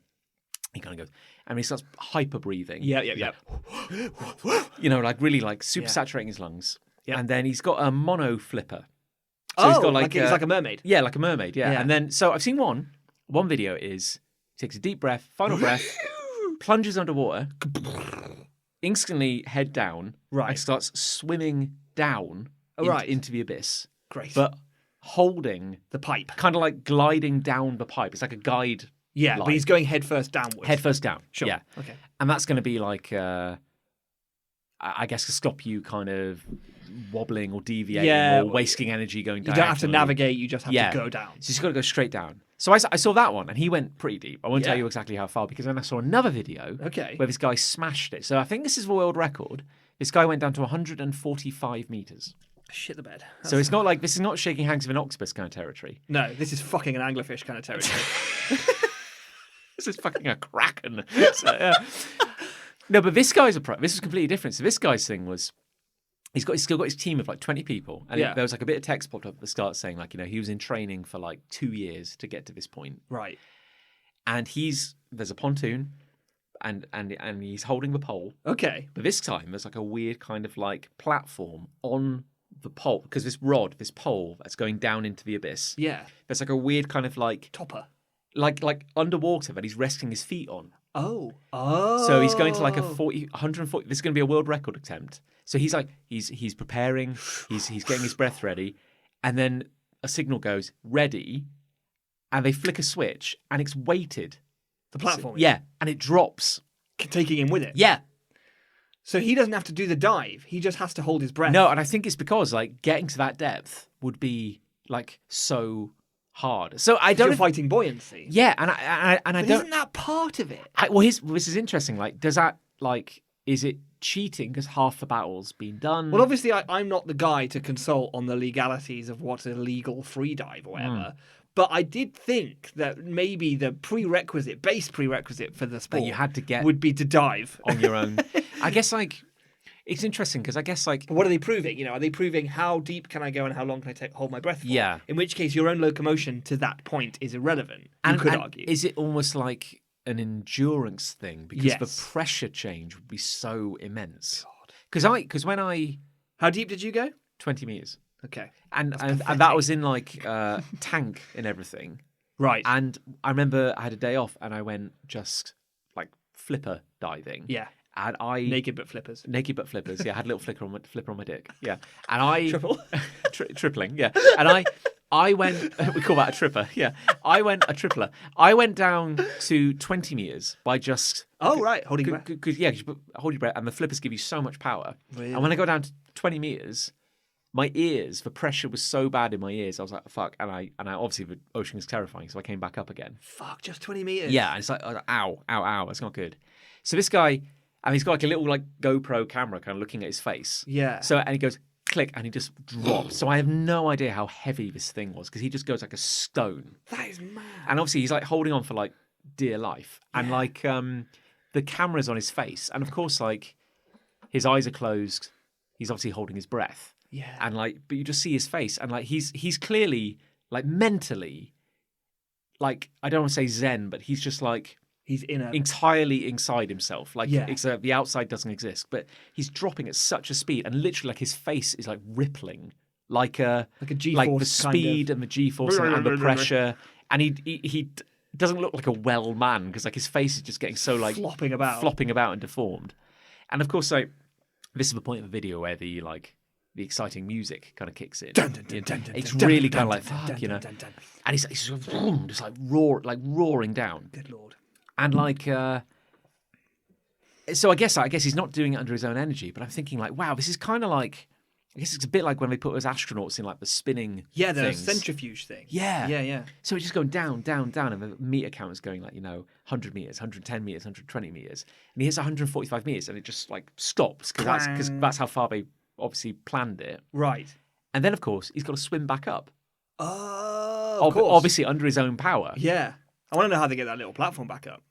kind of goes, and he starts hyper breathing. Yeah. You know, like really like super saturating his lungs. Yeah. And then he's got a mono flipper. So he's got he's like a mermaid. Yeah, like a mermaid. Yeah. And then so I've seen one video is he takes a deep breath, final breath, plunges underwater, instantly head down, and starts swimming down into the abyss. Great. But holding the pipe. Kind of like gliding down the pipe. It's like a guide. Yeah, line. but he's going head first downwards. Head first down. Sure. Yeah. Okay. And that's going to be like, I guess, to stop you kind of wobbling or deviating or wasting energy going down. You don't have to navigate, you just have to go down. So you've got to go straight down. So I saw that one, and he went pretty deep. I won't tell you exactly how far, because then I saw another video where this guy smashed it. So I think this is the world record. This guy went down to 145 meters. Shit the bed. So it's not like, this is not shaking hands with an octopus kind of territory. No, this is fucking an anglerfish kind of territory. This is fucking a kraken. So, no, but this guy's this is completely different. So this guy's thing was, he's still got his team of like 20 people. And there was like a bit of text popped up at the start saying like, you know, he was in training for like 2 years to get to this point. Right. And there's a pontoon and he's holding the pole. Okay. But this time there's like a weird kind of like platform on the pole, because this pole that's going down into the abyss. Yeah. There's like a weird kind of like topper. Like underwater that he's resting his feet on. Oh. So he's going to like 140. This is going to be a world record attempt. So he's like, he's preparing, he's getting his breath ready, and then a signal goes ready, and they flick a switch, and it's weighted. The platform. Yeah, and it drops, taking him with it. Yeah. So he doesn't have to do the dive. He just has to hold his breath. No, and I think it's because like getting to that depth would be like so hard. So I don't. You're fighting buoyancy. Yeah, and I don't. Isn't that part of it? This is interesting. Like, does that like is it cheating because half the battle's been done? Well, obviously, I'm not the guy to consult on the legalities of what's a legal free dive or whatever. But I did think that maybe the base prerequisite for the sport that you had to get would be to dive on your own. I guess like it's interesting because I guess like but what are they proving? You know, are they proving how deep can I go and how long can I hold my breath for? Yeah. In which case, your own locomotion to that point is irrelevant. You could argue. Is it almost like an endurance thing because Yes. the pressure change would be so immense? God. Because when I How deep did you go? 20 meters. Okay. And that was in like tank and everything. Right. And I remember I had a day off and I went just like flipper diving. Yeah. And I Naked but flippers. Yeah, I had a little flipper on my dick. Yeah. And I Triple. tripling, yeah. And I went we call that a tripper, yeah. I went a tripler. I went down to 20 meters by just Right, holding your breath. Because you hold your breath and the flippers give you so much power. Really? And when I go down to 20 meters, my ears, the pressure was so bad in my ears. I was like, fuck. And I obviously the ocean is terrifying, so I came back up again. Fuck, just 20 meters. Yeah, and it's like, ow, that's not good. So this guy, and he's got like a little like GoPro camera kind of looking at his face. Yeah. So, and he goes, click, and he just drops. So I have no idea how heavy this thing was because he just goes like a stone. That is mad. And obviously he's like holding on for like dear life. And like the camera's on his face. And of course, like his eyes are closed. He's obviously holding his breath. Yeah. And like, but you just see his face, and like he's clearly like mentally, like I don't want to say zen, but he's just like he's entirely inside himself. Like Yeah. it's the outside doesn't exist, but he's dropping at such a speed, and literally like his face is like rippling, like a G-force like the kind speed of. and the G-force and the pressure, and he doesn't look like a well man because like his face is just getting so like flopping about and deformed, and of course like this is the point of the video where the exciting music kind of kicks in. It's really kind of like fuck, you know. And he's just like roaring down. Good lord. And like, so I guess he's not doing it under his own energy. But I'm thinking like, wow, this is kind of like, I guess it's a bit like when they put those astronauts in like the spinning. Yeah, the things. centrifuge thing. Yeah. Yeah. So it's just going down, and the meter count is going like 100 meters, 110 meters, 120 meters, and he hits 145 meters, and it just like stops because that's how far they obviously planned it. Right. And then of course he's got to swim back up. Oh, of course. Obviously under his own power. Yeah. I want to know how they get that little platform back up.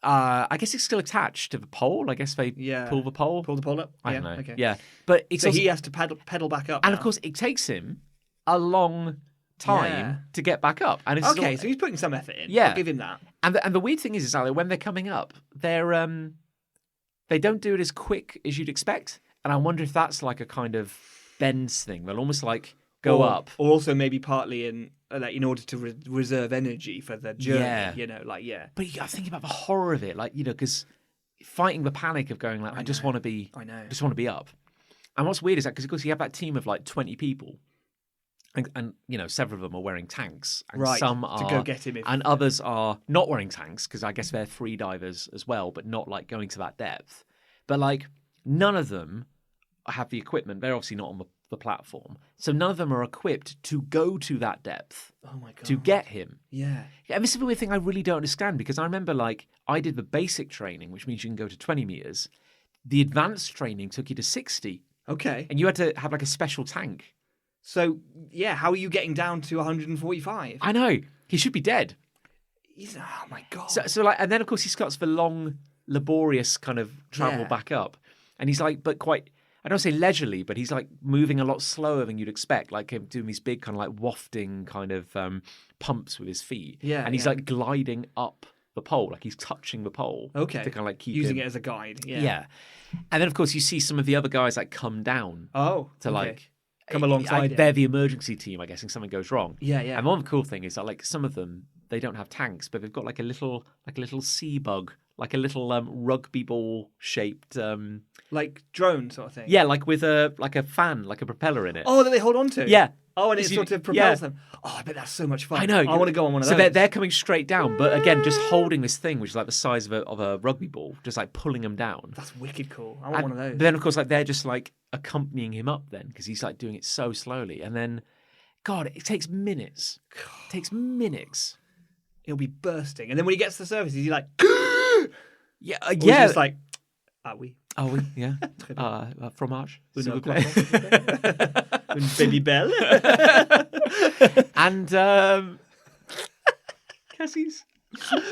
I guess it's still attached to the pole. I guess they pull the pole. Pull the pole up? I don't know. Okay. Yeah. But it's so also, he has to pedal back up. and now. of course it takes him a long time to get back up. And it's okay, so he's putting some effort in. Yeah. I'll give him that. And the weird thing is like, when they're coming up, they don't do it as quick as you'd expect. And I wonder if that's like a kind of bends thing. They'll almost like go up. Or also maybe partly in order to reserve energy for the journey. Yeah. You know, like, yeah. But you got to think about the horror of it. Like, you know, because fighting the panic of going like, I just want to be up. And what's weird is that because of course you have that team of like 20 people. And you know, several of them are wearing tanks. And some are. To go get him. And others are not wearing tanks because I guess they're free divers as well, but not like going to that depth. But like none of them have the equipment. They're obviously not on the platform. So none of them are equipped to go to that depth. Oh my God. To get him. Yeah. And this is the weird thing I really don't understand because I remember like I did the basic training, which means you can go to 20 meters. The advanced training took you to 60. Okay. And you had to have like a special tank. So, yeah, how are you getting down to 145? I know. He should be dead. Oh my God. So like, and then of course he starts the long, laborious kind of travel back up. And he's like, but quite, I don't say leisurely, but he's like moving a lot slower than you'd expect, like him doing these big kind of like wafting kind of pumps with his feet. Yeah. And he's like gliding up the pole, like he's touching the pole. Okay. To kind of like keep using him. it as a guide. Yeah. Yeah. And then of course you see some of the other guys like come down. Oh. To like come alongside him. They're the emergency team, I guess, if something goes wrong. Yeah, yeah. And one cool thing is that like some of them they don't have tanks, but they've got like a little sea bug, like a little rugby ball shaped like drone sort of thing. yeah, like with a fan, like a propeller in it. Oh, that they hold on to. Yeah. Oh, and it So sort of propels them. Oh, I bet that's so much fun. I know. I want to go on one of so those. they're coming straight down, but again, just holding this thing, which is like the size of a rugby ball, just like pulling them down. That's wicked cool. I want one of those. But then, of course, like they're just like accompanying him up then because he's like doing it so slowly, and then, God, it takes minutes. It takes minutes. He'll be bursting, and then when he gets to the surface, he's like, Yeah, or he's yeah. just like, are we? Oh, oui, yeah. Fromage. S'il vous plaît. Une baby belle. And Cassie's.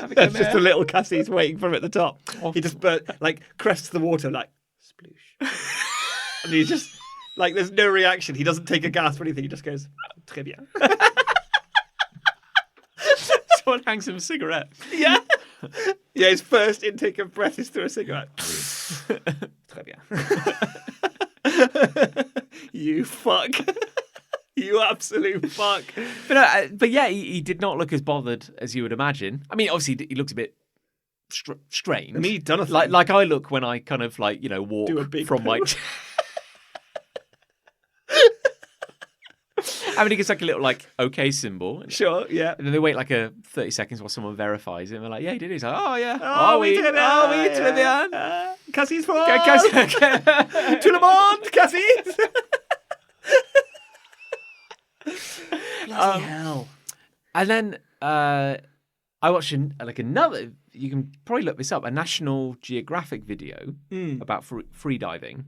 That's just a little Cassie's waiting for him at the top. He just crests the water like sploosh, and he's just like, there's no reaction. He doesn't take a gasp or anything. He just goes, très bien. Someone hangs him a cigarette. Yeah. Yeah, his first intake of breath is through a cigarette. Très bien. You fuck. You absolute fuck. But yeah, he did not look as bothered as you would imagine. I mean, obviously, he looks a bit strange. I mean, he'd done a thing. Like I look when I kind of like, walk Do a big from my... I mean, he gets like a little like okay symbol. Sure, yeah. And then they wait like 30 seconds while someone verifies it. And they're like, yeah, he did it. He's like, oh, yeah. We did it. Très bien. Cassie's fault. To le monde, Cassie. Bloody hell. And then I watched another, you can probably look this up, a National Geographic video about free diving.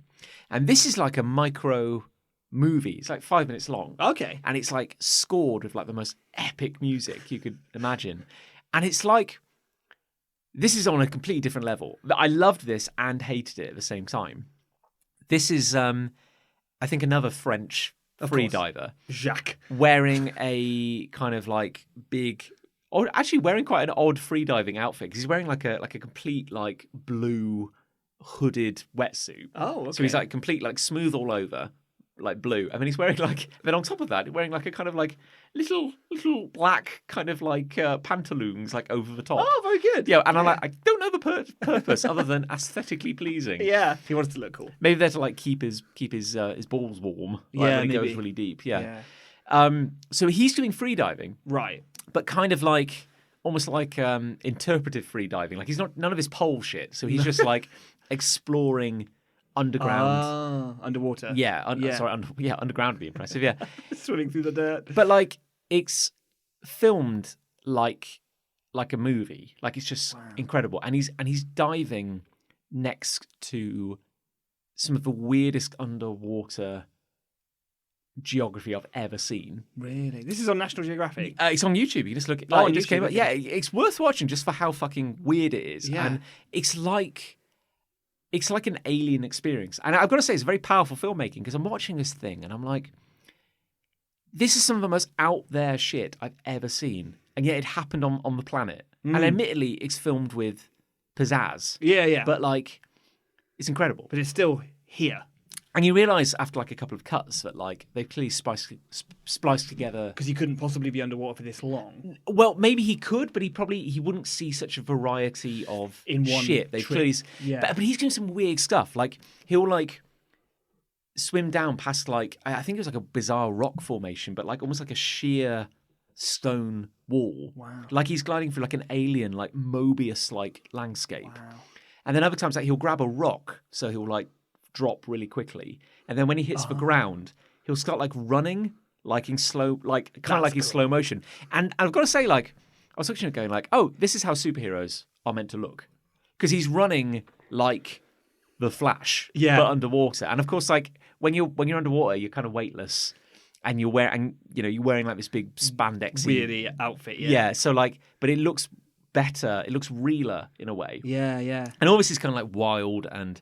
And this is like a micro movie. It's like 5 minutes long. Okay. And it's like scored with like the most epic music you could imagine. And it's like, this is on a completely different level. I loved this and hated it at the same time. This is, I think, another French free diver. Jacques. Wearing a kind of like big, or actually wearing quite an odd free diving outfit. Because he's wearing like a complete like blue hooded wetsuit. Oh, okay. So he's like complete like smooth all over, like blue. And then he's wearing like, then on top of that, he's wearing like a kind of like little black kind of like pantaloons like over the top. Oh, very good. Yeah, and I'm like, I don't know the purpose other than aesthetically pleasing. Yeah, he wants to look cool. Maybe they're to like keep his balls warm. Like, when he goes really deep. Yeah. So he's doing free diving, right? But kind of like almost like interpretive free diving. Like he's none of his pole shit. So he's just like exploring underground, underwater. Yeah, underground would be impressive. Yeah, swimming through the dirt. But like it's filmed like a movie. Like it's just incredible. And he's diving next to some of the weirdest underwater geography I've ever seen. Really? This is on National Geographic? It's on YouTube. You can just look at it. It just came up. Yeah, it's worth watching just for how fucking weird it is. Yeah. And it's like an alien experience. And I've got to say, it's very powerful filmmaking because I'm watching this thing and I'm like, this is some of the most out there shit I've ever seen. And yet it happened on the planet. And admittedly, it's filmed with pizzazz. Yeah. But like, it's incredible. But it's still here. And you realise after like a couple of cuts that like they've clearly spliced together. Because he couldn't possibly be underwater for this long. Well, maybe he could, but he wouldn't see such a variety of shit. They clearly, but he's doing some weird stuff. Like he'll like swim down past like I think it was like a bizarre rock formation, but like almost like a sheer stone wall. Wow. Like he's gliding through like an alien like Mobius like landscape. Wow. And then other times like he'll grab a rock, so he'll like drop really quickly, and then when he hits the ground, he'll start like running, like in slow, like kind of like in slow motion. And I've got to say, like I was looking at it going like, oh, this is how superheroes are meant to look, because he's running like the Flash, but underwater. And of course, like when you're underwater, you're kind of weightless, and you're wearing like this big spandex weirdy outfit. Yeah. So like, but it looks better. It looks realer in a way. Yeah. And all this is kind of like wild and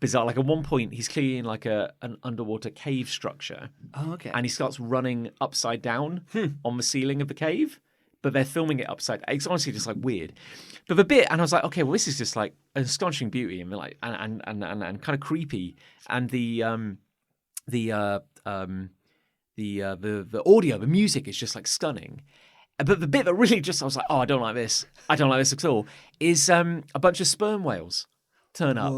bizarre. Like at one point, he's clearly in like an underwater cave structure. Oh, okay. And he starts running upside down on the ceiling of the cave, but they're filming it upside. It's honestly just like weird. But the bit, and I was like, okay, well, this is just like an astonishing beauty and like and kind of creepy. And the audio, the music is just like stunning. But the bit that really just, I was like, oh, I don't like this at all, is a bunch of sperm whales turn up,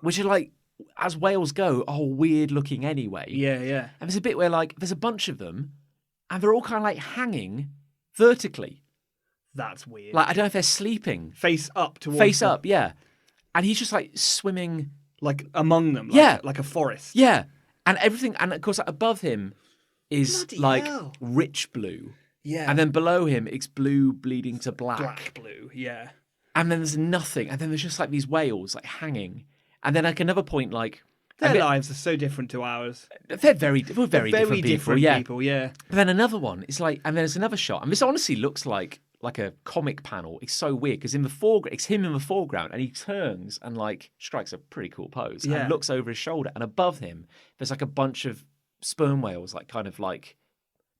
which are like, as whales go, weird looking anyway. Yeah, yeah. And there's a bit where like, there's a bunch of them, and they're all kind of like hanging vertically. That's weird. Like, I don't know if they're sleeping. Face up towards Face up, yeah. And he's just like swimming. Like among them. Like a forest. Yeah. And everything, and of course like, above him is Bloody like hell. rich blue. Yeah. And then below him, it's blue bleeding to black. Black blue, yeah. And then there's nothing. And then there's just like these whales like hanging. And then like another point, like Their lives are so different to ours. we're very different people. Yeah. Yeah. But then another one is like, and then there's another shot. And this honestly looks like a comic panel. It's so weird because in the foreground, it's him in the foreground, and he turns and like strikes a pretty cool pose and looks over his shoulder. And above him, there's like a bunch of sperm whales, like kind of like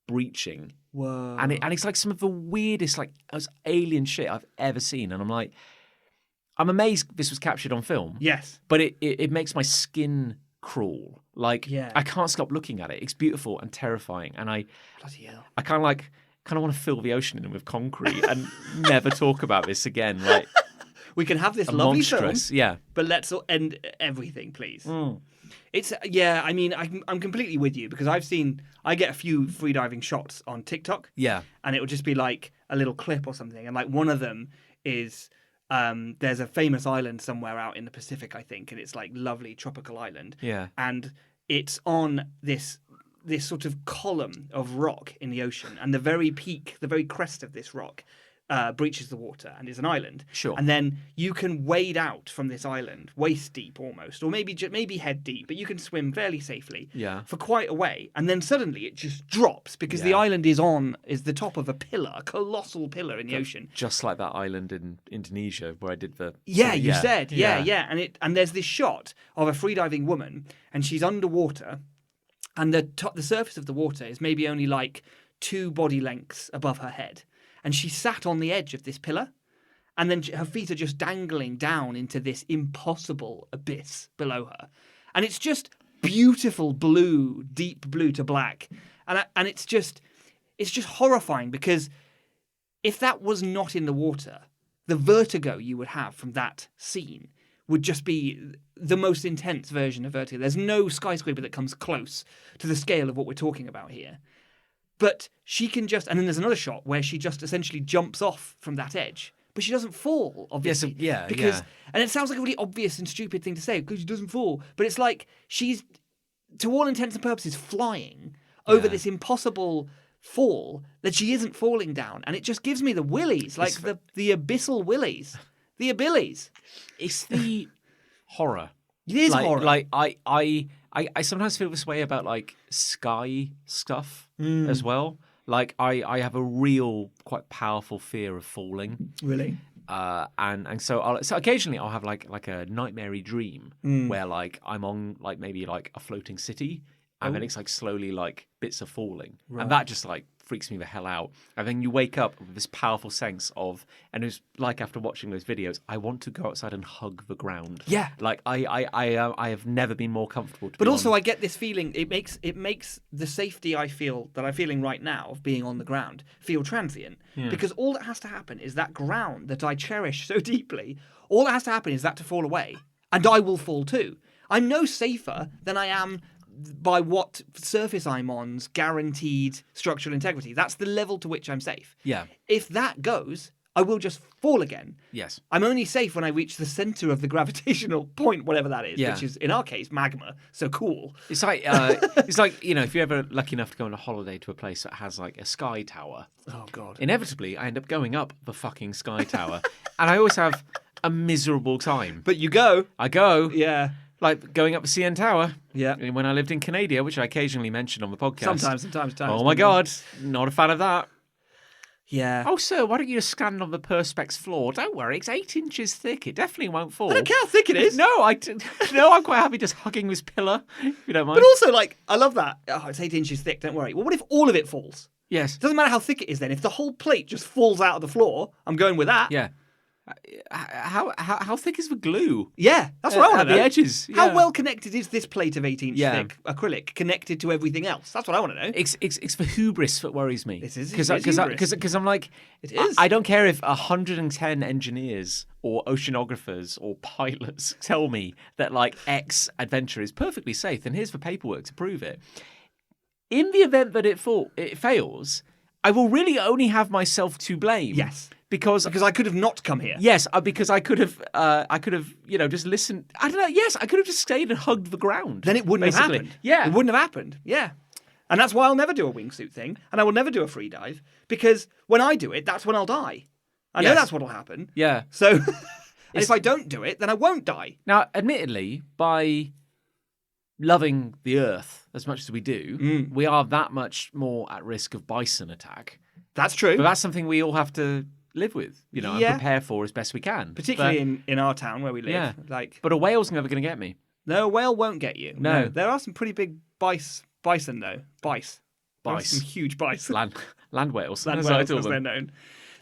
breaching. Whoa. And it's like some of the weirdest, like alien shit I've ever seen. And I'm like, I'm amazed this was captured on film. Yes. But it makes my skin crawl. Like, Yeah. I can't stop looking at it. It's beautiful and terrifying. And Bloody hell. I kind of want to fill the ocean in with concrete and never talk about this again. Like, We can have this lovely monstrous, film, yeah. but let's end everything, please. It's I mean, I'm completely with you because I get a few freediving shots on TikTok. Yeah. And it will just be like a little clip or something. And like one of them is there's a famous island somewhere out in the Pacific, I think, and it's like lovely tropical island. Yeah. And it's on this sort of column of rock in the ocean, and the very peak, the very crest of this rock breaches the water and is an island. Sure. And then you can wade out from this island, waist deep almost, or maybe head deep, but you can swim fairly safely for quite a way. And then suddenly it just drops because the island is the top of a pillar, a colossal pillar in the ocean. Just like that island in Indonesia where I did the... You said. And there's this shot of a freediving woman, and she's underwater, and the surface of the water is maybe only like 2 body lengths above her head. And she sat on the edge of this pillar, and then her feet are just dangling down into this impossible abyss below her. And it's just beautiful blue, deep blue to black. And it's just horrifying because if that was not in the water, the vertigo you would have from that scene would just be the most intense version of vertigo. There's no skyscraper that comes close to the scale of what we're talking about here. But she can just... And then there's another shot where she just essentially jumps off from that edge. But she doesn't fall, obviously. And it sounds like a really obvious and stupid thing to say, because she doesn't fall. But it's like she's, to all intents and purposes, flying over this impossible fall that she isn't falling down. And it just gives me the willies, like the abyssal willies. The Abylies. It's the horror. It is horror. Like, I sometimes feel this way about like sky stuff as well. Like I have a real quite powerful fear of falling. Really? And so occasionally I'll have like a nightmare-y dream where like I'm on like maybe like a floating city and then it's like slowly like bits are falling. Right. And that just like freaks me the hell out. And then you wake up with this powerful sense of, and it's like after watching those videos, I want to go outside and hug the ground. Yeah. Like I have never been more comfortable. But also I get this feeling, it makes the safety that I'm feeling right now of being on the ground feel transient. Yeah. Because all that has to happen is that ground that I cherish so deeply, all that has to happen is that to fall away. And I will fall too. I'm no safer than I am by what surface I'm on's guaranteed structural integrity. That's the level to which I'm safe. Yeah. If that goes, I will just fall again. Yes. I'm only safe when I reach the center of the gravitational point, whatever that is, which is, in our case, magma. So cool. It's like, if you're ever lucky enough to go on a holiday to a place that has like a sky tower. Oh, God. Inevitably, I end up going up the fucking sky tower. And I always have a miserable time. But you go. I go. Yeah. Like going up the CN Tower. Yeah. When I lived in Canada, which I occasionally mention on the podcast. Sometimes. Oh my God. Not a fan of that. Yeah. Oh, sir, why don't you just stand on the Perspex floor? Don't worry, it's 8 inches thick. It definitely won't fall. I don't care how thick it is. No, I'm quite happy just hugging this pillar, if you don't mind. But also, like, I love that. Oh, it's 8 inches thick, don't worry. Well, what if all of it falls? Yes. It doesn't matter how thick it is then. If the whole plate just falls out of the floor, I'm going with that. Yeah. How thick is the glue? Yeah, that's what I want at to know. the edges. How yeah. well connected is this plate of 8-inch Yeah. thick acrylic connected to everything else? That's what I want to know. It's the hubris that worries me. It is because hubris. I'm like, It is. I don't care if 110 engineers or oceanographers or pilots tell me that like X adventure is perfectly safe, and here's the paperwork to prove it. In the event that it fails, I will really only have myself to blame. Yes. Because I could have not come here. yes, because I could have just listened. I don't know. Yes, I could have just stayed and hugged the ground. Then it wouldn't basically. have happened. Yeah, It wouldn't have happened. Yeah. And that's why I'll never do a wingsuit thing, and I will never do a free dive, because when I do it, that's when I'll die. I know Yes. that's what'll happen. Yeah. So and if I don't do it, then I won't die. Now, admittedly, by loving the earth as much as we do, we are that much more at risk of bison attack. That's true. But that's something we all have to live with, and Yeah. prepare for as best we can. Particularly in our town where we live. Yeah. Like, But a whale's never going to get me. no, a whale won't get you. No. There are some pretty big bison, though. Bice. There are Bice. some huge bice. Land whales. Land That's what I whales, call as they're them. known.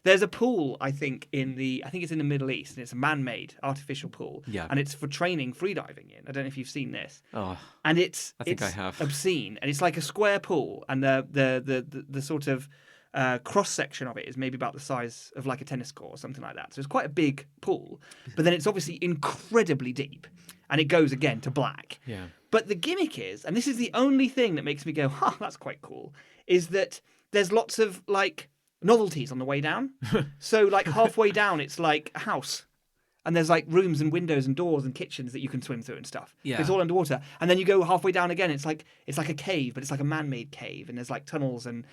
There's a pool, I think it's in the Middle East, and it's a man-made artificial pool. Yeah. And it's for training freediving in. I don't know if you've seen this. Oh, And it's I think I have. obscene, and it's like a square pool, and the sort of cross section of it is maybe about the size of like a tennis court or something like that. So it's quite a big pool, but then it's obviously incredibly deep, and it goes again to black. yeah. But the gimmick is, and this is the only thing that makes me go, "Huh, that's quite cool," is that there's lots of like novelties on the way down. So like halfway down, it's like a house. And there's like rooms and windows and doors and kitchens that you can swim through and stuff. Yeah. It's all underwater. And then you go halfway down again. It's like a cave, but it's like a man-made cave. And there's like tunnels and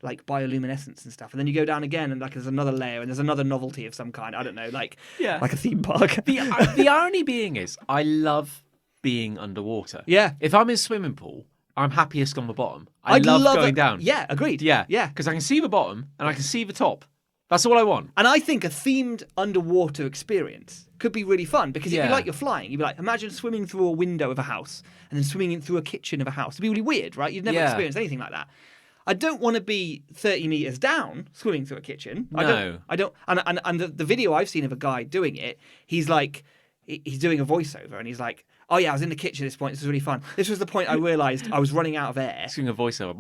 like bioluminescence and stuff. And then you go down again, and like there's another layer, and there's another novelty of some kind. I don't know, like Yeah. like a theme park. The irony being is, I love being underwater. Yeah. If I'm in a swimming pool, I'm happiest on the bottom. I I'd love going it. down. Yeah, agreed. Yeah. Yeah. Because I can see the bottom and I can see the top. That's all I want. And I think a themed underwater experience could be really fun, because it'd Yeah. be like you're flying. You'd be like, imagine swimming through a window of a house and then swimming in through a kitchen of a house. It'd be really weird, right? You've never Yeah. experienced anything like that. I don't want to be 30 meters down swimming through a kitchen. No. I don't. And the video I've seen of a guy doing it, he's like, he's doing a voiceover, and he's like, "Oh yeah, I was in the kitchen at this point. This was really fun. This was the point I realised I was running out of air." Doing a voiceover.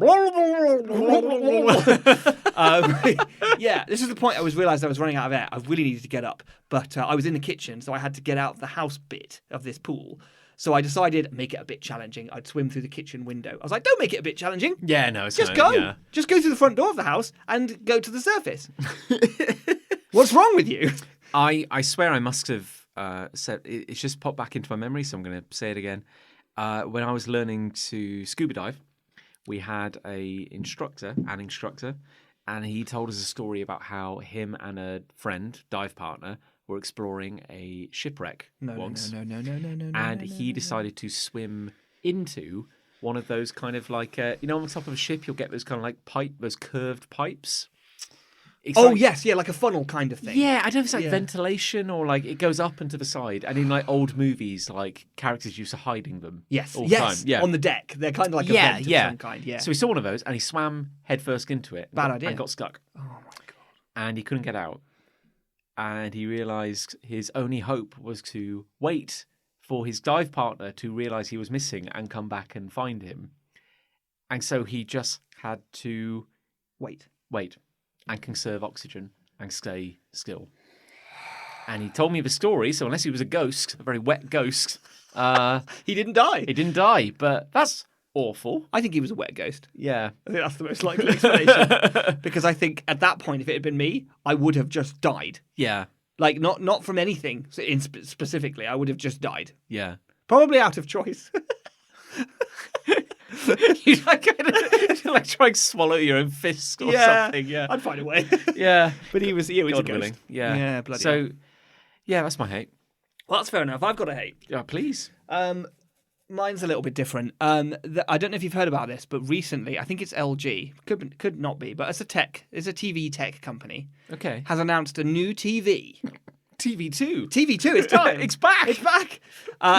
Yeah, this is the point I realised I was running out of air. I really needed to get up, but I was in the kitchen, so I had to get out of the house bit of this pool. So I decided, make it a bit challenging. I'd swim through the kitchen window. I was like, don't make it a bit challenging. Yeah, no, it's Just not, go. Yeah. Just go through the front door of the house and go to the surface. What's wrong with you? I swear I must have said, it's just popped back into my memory, so I'm going to say it again. When I was learning to scuba dive, we had an instructor, and he told us a story about how him and a friend, dive partner, were exploring a shipwreck once. No. And he decided to swim into one of those kind of like, on the top of a ship, you'll get those kind of like those curved pipes. It's like, yes, yeah, like a funnel kind of thing. yeah, I don't know if it's like Yeah. ventilation or like it goes up and to the side. And in like old movies, like characters used to hiding them. Yes, all the time. Yeah. on the deck. They're kind of like a Yeah, vent yeah. of some kind, yeah. So he saw one of those and he swam headfirst into it. Bad idea. And got stuck. Oh my God. And he couldn't get out. And he realised his only hope was to wait for his dive partner to realise he was missing and come back and find him. And so he just had to Wait. and conserve oxygen and stay still. And he told me the story, so unless he was a ghost, a very wet ghost, He didn't die. he didn't die. But that's awful. I think he was a wet ghost. Yeah. I think that's the most likely explanation. Because I think at that point, if it had been me, I would have just died. Yeah. Like, not from anything specifically. I would have just died. Yeah. Probably out of choice. You like try and swallow your own fist or something. Yeah. I'd find a way. Yeah. But he was a God ghost. willing. Yeah. Yeah, bloody So, hell. yeah, that's my hate. Well, that's fair enough. I've got a hate. Yeah, please. Mine's a little bit different. I don't know if you've heard about this, but recently, I think it's LG, could not be, but it's a TV tech company, Okay. has announced a new TV. TV2. TV2, it's time. It's back. It's back.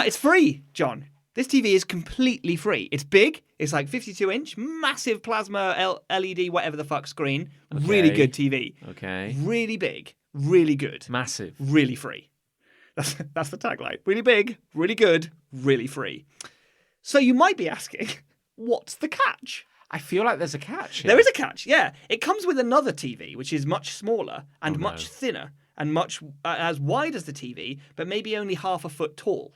It's free, John. This TV is completely free. It's big. It's like 52-inch, massive plasma LED, whatever the fuck screen. Really Okay. good TV. Okay. Really big. really good, Massive. really free. That's the tagline. Really big, really good, really free. So you might be asking, what's the catch? I feel like there's a catch here. There is a catch, yeah. It comes with another TV, which is much smaller and much thinner and much as wide as the TV, but maybe only half a foot tall.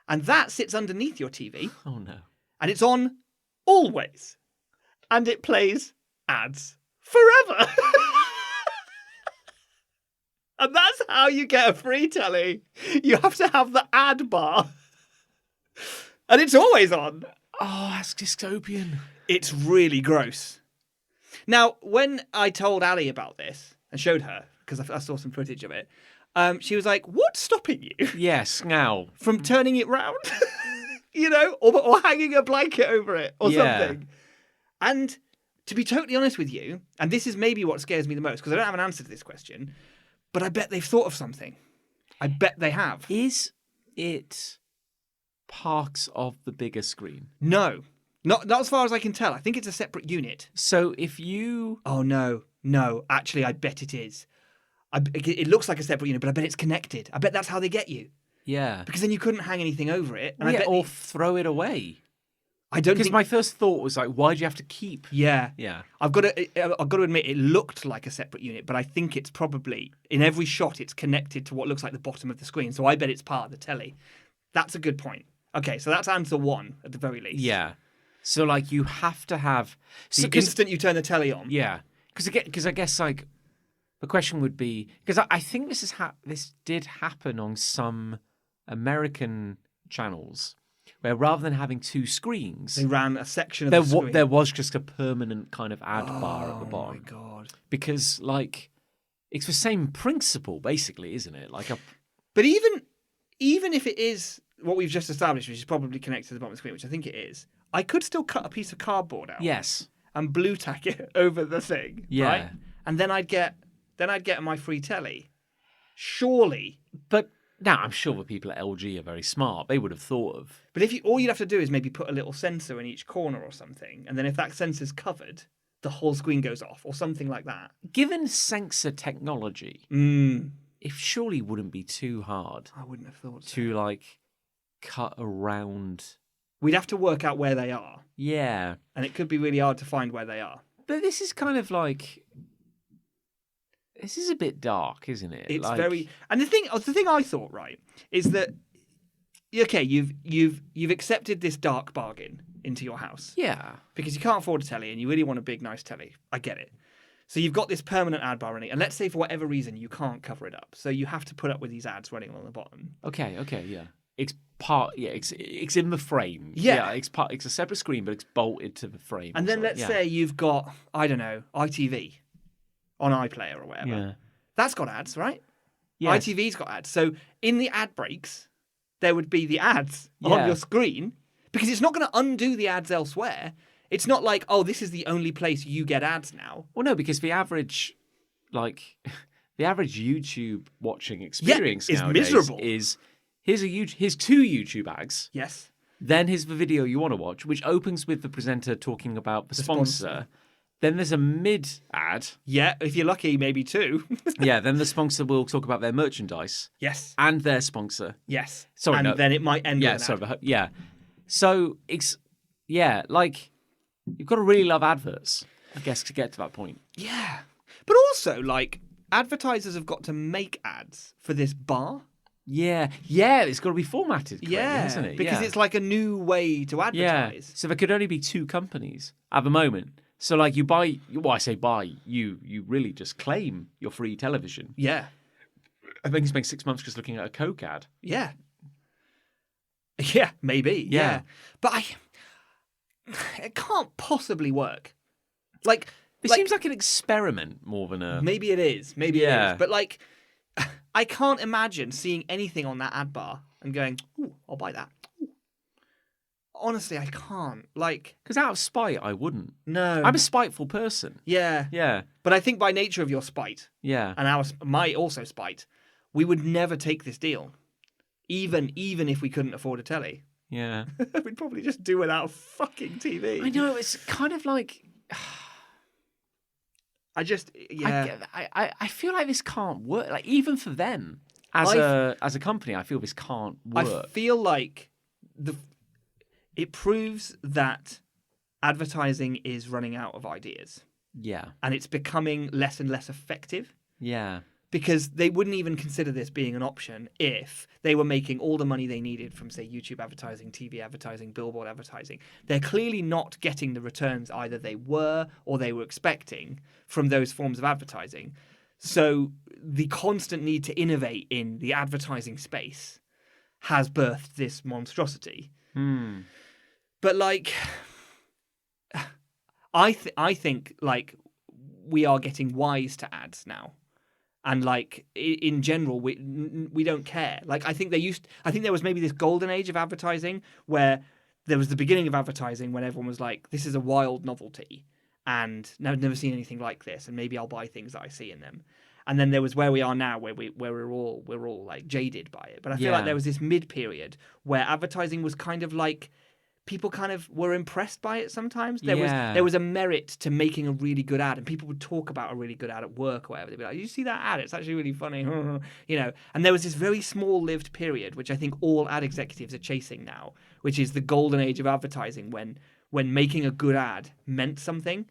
And that sits underneath your TV. Oh, no. And it's on always. And it plays ads forever. And that's how you get a free telly. You have to have the ad bar. And it's always on. Oh, that's dystopian. It's really gross. Now, when I told Ali about this and showed her, because I saw some footage of it, she was like, what's stopping you Yes, now. from turning it round? You know, or hanging a blanket over it or something. And to be totally honest with you, and this is maybe what scares me the most, because I don't have an answer to this question, but I bet they've thought of something. I bet they have. Is it parts of the bigger screen? No. Not as far as I can tell. I think it's a separate unit. So if you... Oh, no. Actually, I bet it is. It looks like a separate unit, but I bet it's connected. I bet that's how they get you. Yeah. Because then you couldn't hang anything over it. And Well, I bet or throw it away. I don't Because think... my first thought was like, why do you have to keep... Yeah. Yeah. I've got to admit, it looked like a separate unit, but I think it's probably, in every shot, it's connected to what looks like the bottom of the screen. So I bet it's part of the telly. That's a good point. Okay, so that's answer one, at the very least. Yeah. So, like, you have to have... The instant you turn the telly on. Yeah. Because I guess, like, the question would be... Because I think this did happen on some American channels, where rather than having two screens... They ran a section of the screen. There was just a permanent kind of ad bar at the bottom. Oh, my God. Because, like, it's the same principle, basically, isn't it? Like But even if it is what we've just established, which is probably connected to the bottom of the screen, which I think it is, I could still cut a piece of cardboard out. Yes. And blue tack it over the thing. Yeah. Right? And then I'd get my free telly. Surely. But now I'm sure the people at LG are very smart. They would have thought of... But all you'd have to do is maybe put a little sensor in each corner or something, and then if that sensor's covered, the whole screen goes off or something like that. Given sensor technology, it surely wouldn't be too hard I wouldn't have thought so. to, like, cut around... We'd have to work out where they are. Yeah. And it could be really hard to find where they are. But this is kind of like... This is a bit dark, isn't it? It's like... very... And the thing I thought, right, is that, okay, you've accepted this dark bargain into your house. Yeah. Because you can't afford a telly and you really want a big, nice telly. I get it. So you've got this permanent ad bar running, and let's say for whatever reason you can't cover it up. So you have to put up with these ads running along the bottom. Okay, yeah. It's in the frame. Yeah. It's a separate screen, but it's bolted to the frame. And then let's say you've got, I don't know, ITV on iPlayer or whatever. Yeah. That's got ads, right? Yeah. ITV's got ads. So in the ad breaks, there would be the ads on your screen, because it's not going to undo the ads elsewhere. It's not like, oh, this is the only place you get ads now. Well, no, because the average YouTube watching experience is nowadays miserable. is here's two YouTube ads. Yes. Then here's the video you want to watch, which opens with the presenter talking about the sponsor. Then there's a mid ad. Yeah, if you're lucky, maybe two. Yeah, then the sponsor will talk about their merchandise. Yes. And their sponsor. Yes. Sorry, and no. then it might end with an ad. Yeah. So it's like you've got to really love adverts, I guess, to get to that point. Yeah. But also, like, advertisers have got to make ads for this bar. Yeah, it's got to be formatted correctly, hasn't it? Because it's like a new way to advertise. So there could only be two companies at the moment. So, like, you buy, well, I say buy, you really just claim your free television. Yeah. I think you spend 6 months just looking at a Coke ad. Yeah. Yeah, maybe. Yeah. But it can't possibly work. Like, it seems like an experiment more than a... Maybe it is. Maybe it is. But, like, I can't imagine seeing anything on that ad bar and going, ooh, I'll buy that. Ooh. Honestly, I can't. Like... Because out of spite, I wouldn't. No. I'm a spiteful person. Yeah. Yeah. But I think by nature of your spite, and my also spite, we would never take this deal. Even if we couldn't afford a telly. Yeah. We'd probably just do without a fucking TV. I know, it's kind of like... I feel like this can't work. Like even for them as a company, I feel this can't work. I feel like it proves that advertising is running out of ideas. Yeah. And it's becoming less and less effective. Yeah. Because they wouldn't even consider this being an option if they were making all the money they needed from, say, YouTube advertising, TV advertising, billboard advertising. They're clearly not getting the returns either they were or they were expecting from those forms of advertising. So the constant need to innovate in the advertising space has birthed this monstrosity. But like, I think like we are getting wise to ads now. And like in general, we don't care. Like I think there was maybe this golden age of advertising where there was the beginning of advertising when everyone was like, "This is a wild novelty, and I've never seen anything like this, and maybe I'll buy things that I see in them." And then there was where we are now, where we're all like jaded by it. But I feel like there was this mid period where advertising was kind of like, people kind of were impressed by it sometimes. There was a merit to making a really good ad, and people would talk about a really good ad at work or whatever. They'd be like, "You see that ad? It's actually really funny." You know. And there was this very small-lived period, which I think all ad executives are chasing now, which is the golden age of advertising when making a good ad meant something.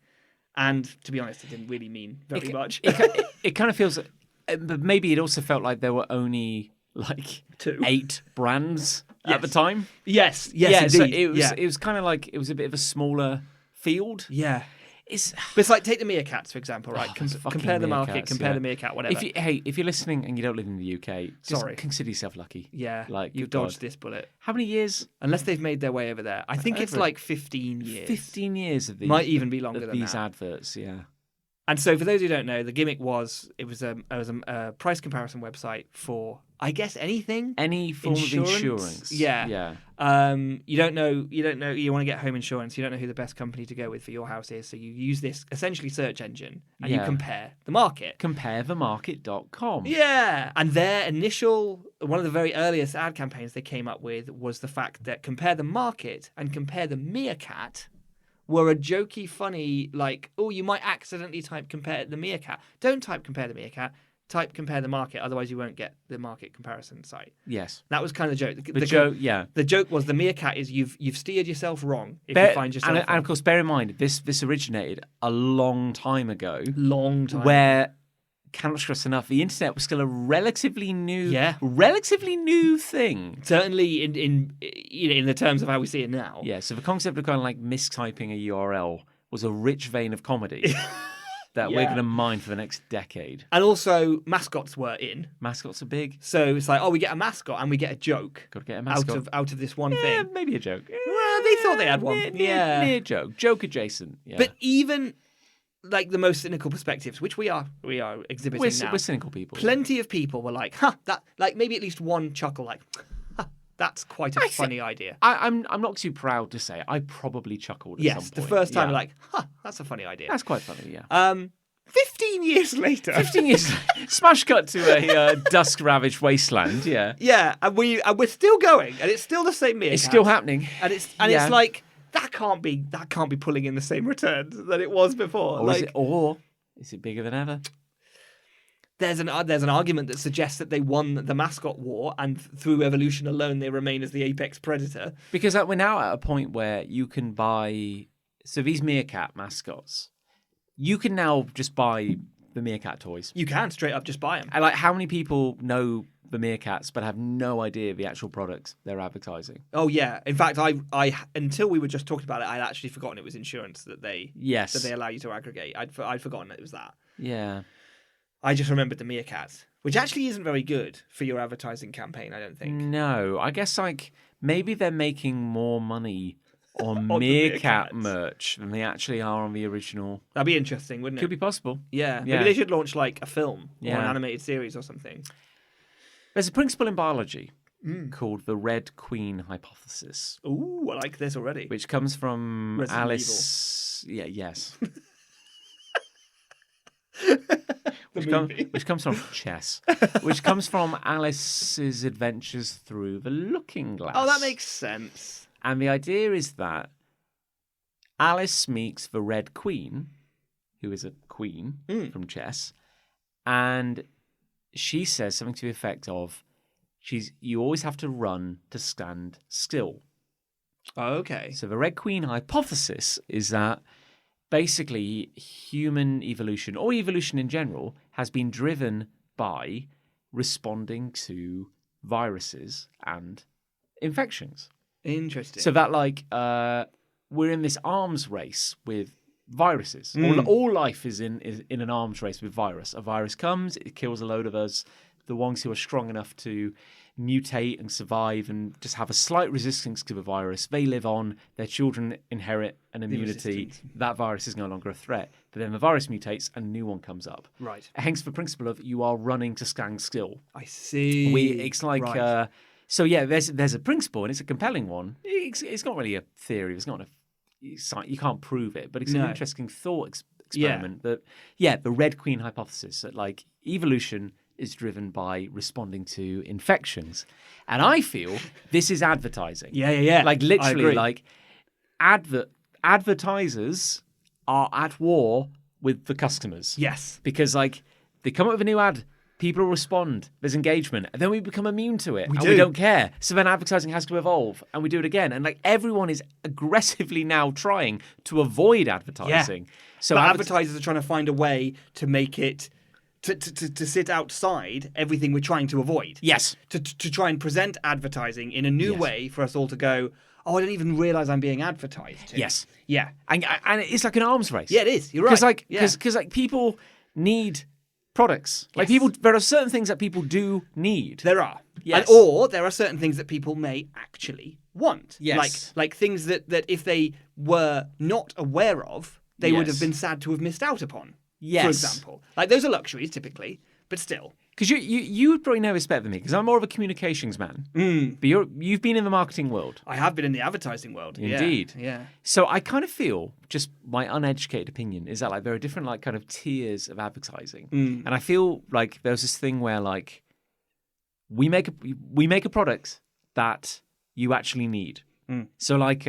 And to be honest, it didn't really mean very much. It kind of feels, but maybe it also felt like there were only like 8 brands at the time. Yes, indeed. So it was kind of like it was a bit of a smaller field. Yeah. But it's like, take the meerkats, for example, right? Compare the market, compare the meerkat, whatever. If you're listening and you don't live in the UK, sorry, consider yourself lucky. Yeah, like you've dodged this bullet. How many years? Unless they've made their way over there. I think it's like 15 years. 15 years of these. Might even be longer than these that. Adverts, yeah. And so, for those who don't know, the gimmick was it was a price comparison website for, I guess, any form of insurance. Yeah. You don't know. You want to get home insurance. You don't know who the best company to go with for your house is. So you use this essentially search engine and you compare the market. Comparethemarket.com. Yeah, and their one of the very earliest ad campaigns they came up with was the fact that Compare the Market and Compare the Meerkat were a jokey, funny, like, oh, you might accidentally type Compare the Meerkat. Don't type Compare the Meerkat. Type Compare the Market, otherwise you won't get the market comparison site. Yes. That was kind of the joke. The joke was the Meerkat is you've steered yourself wrong if you find yourself wrong. And of course, bear in mind, this originated a long time ago. Where, cannot stress enough, the internet was still a relatively new thing. Certainly in the terms of how we see it now. Yeah, so the concept of kind of like mistyping a URL was a rich vein of comedy that we're going to mine for the next decade. And also, mascots were in. Mascots are big. So it's like, oh, we get a mascot and we get a joke. Got to get a mascot. Out of this one thing. Yeah, maybe a joke. Well, they thought they had one. Near joke. Joke adjacent. Yeah. But even like the most cynical perspectives, which we are exhibiting now. We're cynical people. Plenty of people were like, that, like maybe at least one chuckle, like, that's quite a funny idea. I'm not too proud to say I probably chuckled at some point. Yes, the first time, like, that's a funny idea. That's quite funny, yeah. 15 years later. Smash cut to a dusk-ravaged wasteland, yeah. Yeah, and we're still going, and it's still the same meerkat. It's still happening. And it's like, that can't be pulling in the same returns that it was before. Or is it bigger than ever? There's an argument that suggests that they won the mascot war, and through evolution alone, they remain as the apex predator. Because we're now at a point where you can buy these meerkat mascots. You can now just buy the meerkat toys. You can straight up just buy them. And like, how many people know the meerkats but have no idea the actual products they're advertising? Oh yeah. In fact, I until we were just talking about it, I'd actually forgotten it was insurance that they allow you to aggregate. I'd forgotten it was that. Yeah. I just remembered the meerkats, which actually isn't very good for your advertising campaign, I don't think. No, I guess like maybe they're making more money on meerkat merch than they actually are on the original. That'd be interesting, wouldn't it? Could be possible. Yeah. Maybe they should launch like a film or an animated series or something. There's a principle in biology called the Red Queen hypothesis. Ooh, I like this already. Which comes from Resident Alice. Evil. Yeah, yes. Which comes from chess. Which comes from Alice's adventures through the Looking Glass. Oh, that makes sense. And the idea is that Alice meets the Red Queen, who is a queen from chess, and she says something to the effect of, you always have to run to stand still. Okay. So the red queen hypothesis is that basically human evolution, or evolution in general, has been driven by responding to viruses and infections. Interesting. So that we're in this arms race with viruses. All life is in an arms race with virus. A virus comes, it kills a load of us. The ones who are strong enough to mutate and survive and just have a slight resistance to the virus, they live on, their children inherit an immunity. That virus is no longer a threat. But then the virus mutates and a new one comes up. Right. Hence the principle of you are running to stand still. I see. It's like... Right. So yeah, there's a principle, and it's a compelling one. It's not really a theory. It's not you can't prove it, but it's an interesting thought experiment. That the Red Queen hypothesis that like evolution is driven by responding to infections, and I feel this is advertising. Yeah. Like literally, like advertisers are at war with the customers. Yes, because like they come up with a new ad. People respond, there's engagement, and then we become immune to it, we don't care. So then advertising has to evolve, and we do it again. And like everyone is aggressively now trying to avoid advertising. Yeah. So but advertisers are trying to find a way to make it to sit outside everything we're trying to avoid. Yes. To try and present advertising in a new way for us all to go, oh, I don't even realise I'm being advertised to. Yes. Yeah. And it's like an arms race. Yeah, it is. You're right. Because like people need products. Like there are certain things that people do need. There are. Yes. Or there are certain things that people may actually want. Yes. Like things that if they were not aware of, they would have been sad to have missed out upon. Yes. For example. Like those are luxuries typically, but still. Because you would probably know this better than me, because I'm more of a communications man. But you've been in the marketing world. I have been in the advertising world. Indeed. Yeah. So I kind of feel, just my uneducated opinion, is that like there are different like kind of tiers of advertising, and I feel like there's this thing where like we make a product that you actually need. So like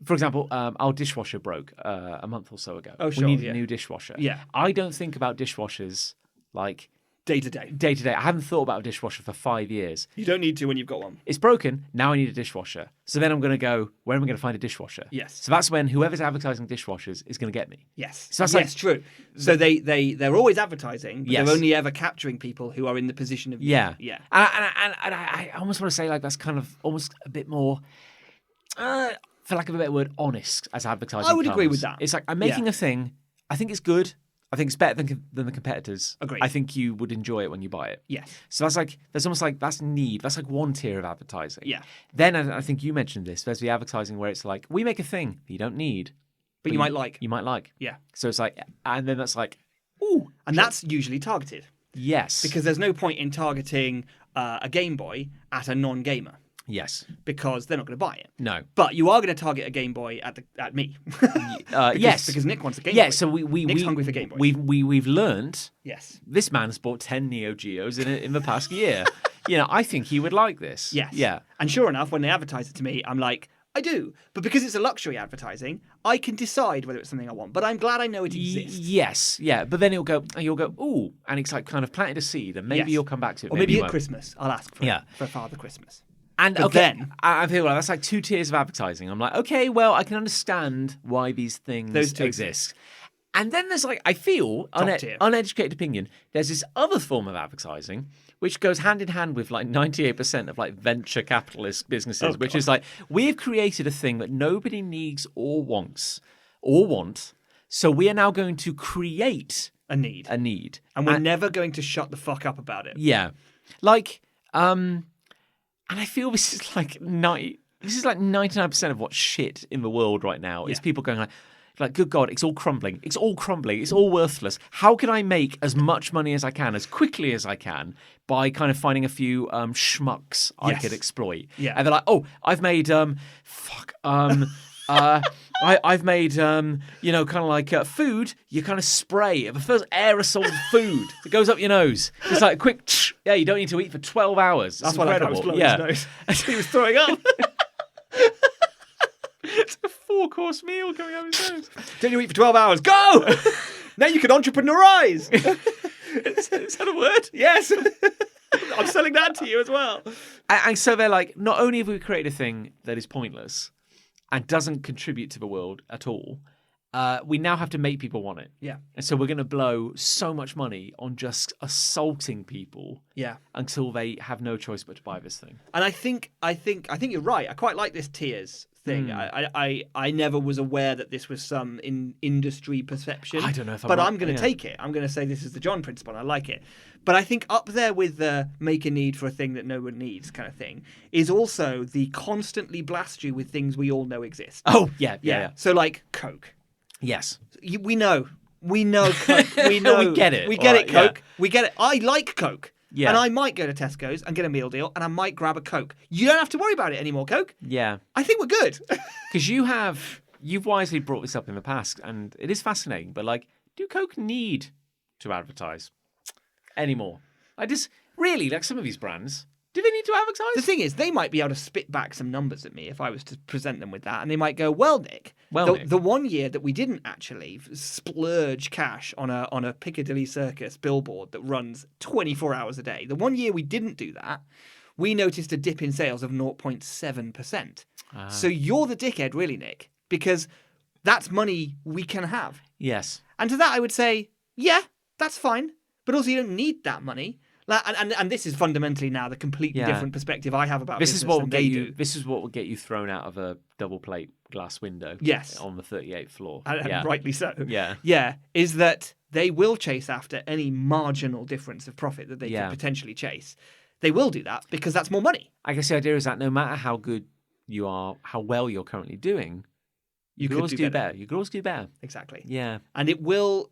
for example, our dishwasher broke a month or so ago. Oh, sure. We need a new dishwasher. Yeah. I don't think about dishwashers like day to day. Day to day. I haven't thought about a dishwasher for 5 years. You don't need to when you've got one. It's broken. Now I need a dishwasher. So then I'm going to go, where am I going to find a dishwasher? Yes. So that's when whoever's advertising dishwashers is going to get me. Yes. So that's true. So they're always advertising, but Yes. they're only ever capturing people who are in the position of... Yeah. Yeah. And I almost want to say like that's kind of almost a bit more... for lack of a better word, honest as advertising I would comes. agree with that. It's like, I'm making a thing. I think it's good. I think it's better than the competitors. Agreed. I think you would enjoy it when you buy it. Yes. So that's like, there's almost like, that's need. That's like one tier of advertising. Yeah. Then I think you mentioned this. There's the advertising where it's like, we make a thing that you don't need. But you might like. You might like. Yeah. So it's like, and then that's like, ooh. And that's usually targeted. Yes. Because there's no point in targeting a Game Boy at a non-gamer. Yes. Because they're not going to buy it. No. But you are going to target a Game Boy at me. Yes. Because Nick wants a Game Boy. Yeah, so Nick's hungry for Game Boys. We've learned. Yes. This man's bought 10 Neo Geos in the past year. I think he would like this. Yes. Yeah. And sure enough, when they advertise it to me, I'm like, I do. But because it's a luxury advertising, I can decide whether it's something I want. But I'm glad I know it exists. Yes. Yeah. But then you'll go, ooh, and it's like kind of planted a seed, and maybe you'll come back to it. Or maybe you at won't. Christmas, I'll ask for Father Christmas. And but then I feel like that's like 2 tiers of advertising. I'm like, okay, well, I can understand why these things exist. And then there's like, I feel, uneducated opinion, there's this other form of advertising which goes hand in hand with like 98% of like venture capitalist businesses, which is like, we've created a thing that nobody needs or wants or want. So we are now going to create a need. And we're never going to shut the fuck up about it. Yeah. Like, and I feel this is like 99% of what's shit in the world right now is people going like, good God, it's all crumbling. It's all crumbling. It's all worthless. How can I make as much money as I can, as quickly as I can, by kind of finding a few schmucks I could exploit? Yeah. And they're like, oh, I've made, I've made, kind of like food. You kind of spray the first aerosol food that goes up your nose. It's like a quick, you don't need to eat for 12 hours. That's incredible. Why that was his nose. As he was throwing up. It's a 4-course meal coming out of his nose. Don't you eat for 12 hours? Go! Now you can entrepreneurize. Is that a word? Yes. I'm selling that to you as well. And so they're like, not only have we created a thing that is pointless and doesn't contribute to the world at all, we now have to make people want it. Yeah. And so we're going to blow so much money on just assaulting people until they have no choice but to buy this thing. And I think you're right. I quite like this tiers thing. I never was aware that this was some industry perception. I don't know if but I'm going to take it. I'm going to say this is the John principle. I like it. But I think up there with the make a need for a thing that no one needs kind of thing is also the constantly blast you with things we all know exist. Oh, yeah. So like Coke. Yes. We know Coke. We know. We get it. We get it, Right, Coke. We get it. I like Coke. Yeah. And I might go to Tesco's and get a meal deal and I might grab a Coke. You don't have to worry about it anymore, Coke. Yeah. I think we're good. Because you've wisely brought this up in the past, and it is fascinating, but like, do Coke need to advertise anymore? I just, really, like some of these brands, do they need to advertise? The thing is, they might be able to spit back some numbers at me if I was to present them with that. And they might go, well, Nick, the 1 year that we didn't actually splurge cash on a Piccadilly Circus billboard that runs 24 hours a day, the 1 year we didn't do that, we noticed a dip in sales of 0.7%. So you're the dickhead, really, Nick, because that's money we can have. Yes. And to that, I would say, yeah, that's fine. But also, you don't need that money. And this is fundamentally now the completely different perspective I have about this business is what will than get they you. do. This is what will get you thrown out of a double plate glass window. Yes. On the 38th floor. And rightly so. Yeah. Yeah, is that they will chase after any marginal difference of profit that they could potentially chase. They will do that because that's more money. I guess the idea is that no matter how good you are, how well you're currently doing, you could always do better. You could always do better. Exactly. Yeah. And it will,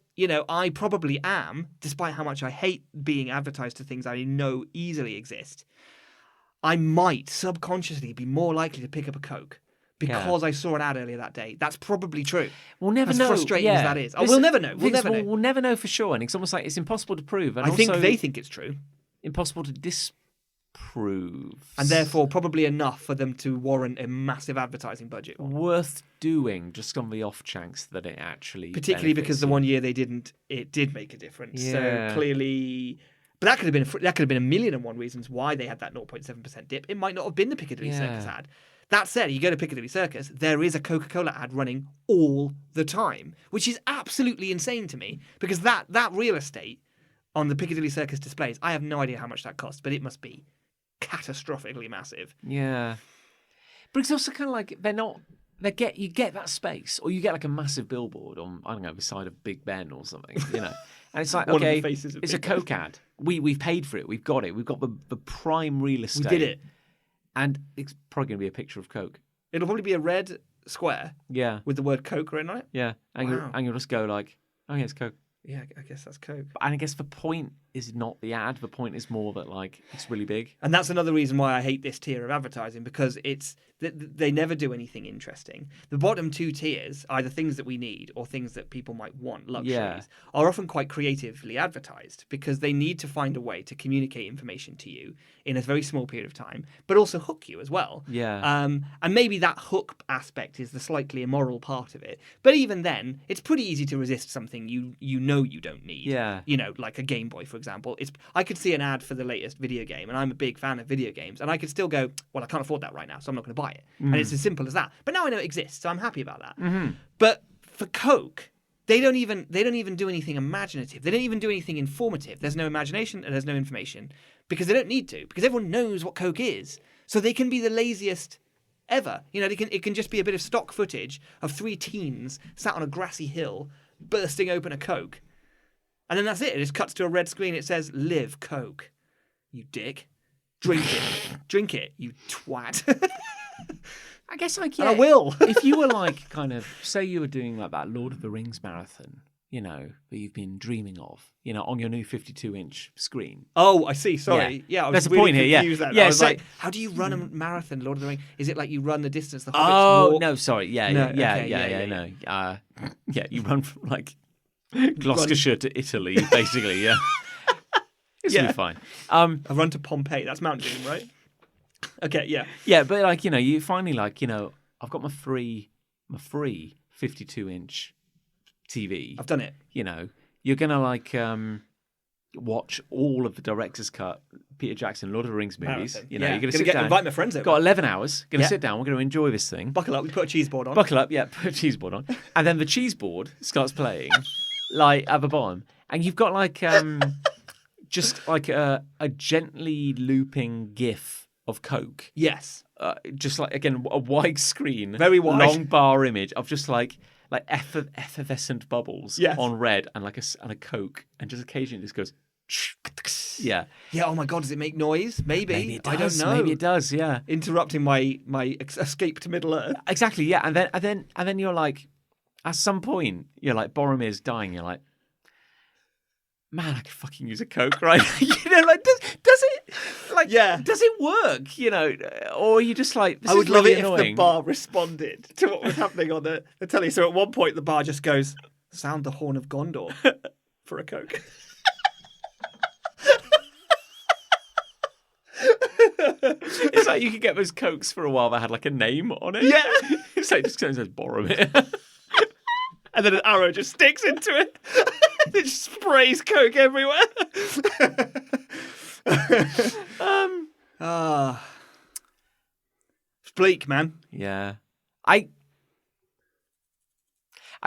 I probably am, despite how much I hate being advertised to things I know easily exist, I might subconsciously be more likely to pick up a Coke because I saw an ad earlier that day. That's probably true. We'll never know. As frustrating as that is. We'll never know. We'll never know. We'll never know for sure. And it's almost like it's impossible to prove. And I think they think it's true. Impossible to disprove. And therefore probably enough for them to warrant a massive advertising budget. Worth doing just on the off chance that it actually particularly because the 1 year they didn't, it did make a difference. Yeah. So clearly, but that could have been a million and one reasons why they had that 0.7% dip. It might not have been the Piccadilly Circus ad. That said, you go to Piccadilly Circus, there is a Coca-Cola ad running all the time, which is absolutely insane to me because that real estate on the Piccadilly Circus displays, I have no idea how much that costs, but it must be catastrophically massive. Yeah. But it's also kind of like you get that space, or you get like a massive billboard on, I don't know, the side of Big Ben or something, And it's like, okay, it's a Coke ad. We've paid for it. We've got it. We've got the prime real estate. We did it. And it's probably going to be a picture of Coke. It'll probably be a red square. Yeah. With the word Coke written on it. Yeah. And you'll just go like, oh yeah, it's Coke. Yeah, I guess that's Coke. And I guess the point is not the ad. The point is more that like it's really big. And that's another reason why I hate this tier of advertising, because they never do anything interesting. The bottom two tiers, either things that we need or things that people might want, luxuries, are often quite creatively advertised because they need to find a way to communicate information to you in a very small period of time, but also hook you as well. Yeah. And maybe that hook aspect is the slightly immoral part of it. But even then, it's pretty easy to resist something you know you don't need. Yeah. Like a Game Boy, for example. I could see an ad for the latest video game, and I'm a big fan of video games, and I could still go, well, I can't afford that right now, so I'm not going to buy it. And it's as simple as that. But now I know it exists, so I'm happy about that. Mm-hmm. But for Coke, they don't even do anything imaginative. They don't even do anything informative. There's no imagination and there's no information because they don't need to, because everyone knows what Coke is. So they can be the laziest ever. It can just be a bit of stock footage of three teens sat on a grassy hill bursting open a Coke. And then that's it. It just cuts to a red screen. It says, "Live Coke, you dick. Drink it. Drink it, you twat." I guess like, and I will. If you were like kind of, say you were doing like that Lord of the Rings marathon, that you've been dreaming of, on your new 52-inch screen. Oh, I see. Sorry. Yeah, I was That's really the point here. confused Yeah. then. Yeah. I was like, how do you run a marathon, Lord of the Rings? Is it like you run the distance the hobbits Oh, walk? no, sorry. Yeah. You run from like Gloucestershire to Italy, basically. Yeah. It's really fine. I run to Pompeii. That's Mount Doom, right? Okay, yeah. Yeah, but like, you finally like, I've got my free 52-inch TV. I've done it. you're gonna like watch all of the director's cut, Peter Jackson, Lord of the Rings movies. Marathon. You know, Yeah. you're gonna sit down. Invite my friends over. Got 11 hours. Gonna Yeah. sit down. We're gonna enjoy this thing. Buckle up. We put a cheese board on. Buckle up. Yeah, put a cheese board on, and then the cheese board starts playing, like at the bottom, and you've got like just like a gently looping GIF of Coke. Yes. Just like again a wide screen, Very wide. long bar image of just like effervescent bubbles Yes. on red and like a Coke, and just occasionally it just goes. Yeah. Yeah. Oh my God. Does it make noise? Maybe. Maybe it does. I don't know. Maybe it does. Yeah. Interrupting my escape to Middle Earth. Exactly. Yeah. And then you're like, at some point, you're like, Boromir's dying. You're like, man, I could fucking use a Coke, right? You know, like does it like does it work? You know, or are you just like this I would is love really it annoying. if the bar responded to what was happening on the telly. So at one point the bar just goes, "Sound the horn of Gondor" for a Coke. It's like you could get those Cokes for a while that had like a name on it. Yeah. It's like just says Boromir. And then an arrow just sticks into it. It just sprays Coke everywhere. It's bleak, man. Yeah. I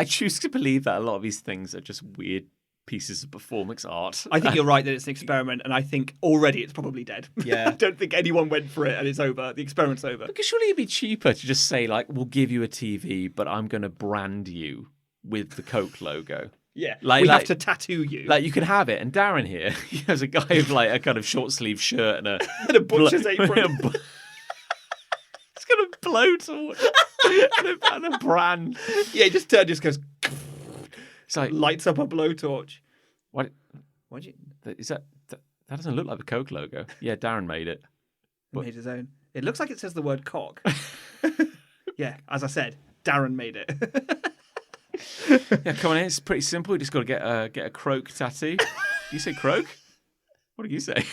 choose to believe that a lot of these things are just weird pieces of performance art. I think you're right that it's an experiment, and I think already it's probably dead. Yeah. I don't think anyone went for it and it's over. The experiment's over. Because surely it'd be cheaper to just say, like, we'll give you a TV, but I'm going to brand you with the Coke logo. Yeah. Like, we have to tattoo you. Like, you can have it. And Darren here, he has a guy with, like, a kind of short-sleeve shirt and and a butcher's apron. He's got a blowtorch and a brand. Yeah, he just goes... It's like, lights up a blowtorch. what? Why'd you... Is that doesn't look like the Coke logo. Yeah, Darren made it. Made his own. It looks like it says the word cock. Yeah, as I said, Darren made it. Yeah, come on in. It's pretty simple. You just got to get a croak tattoo. You say croak? What do you say?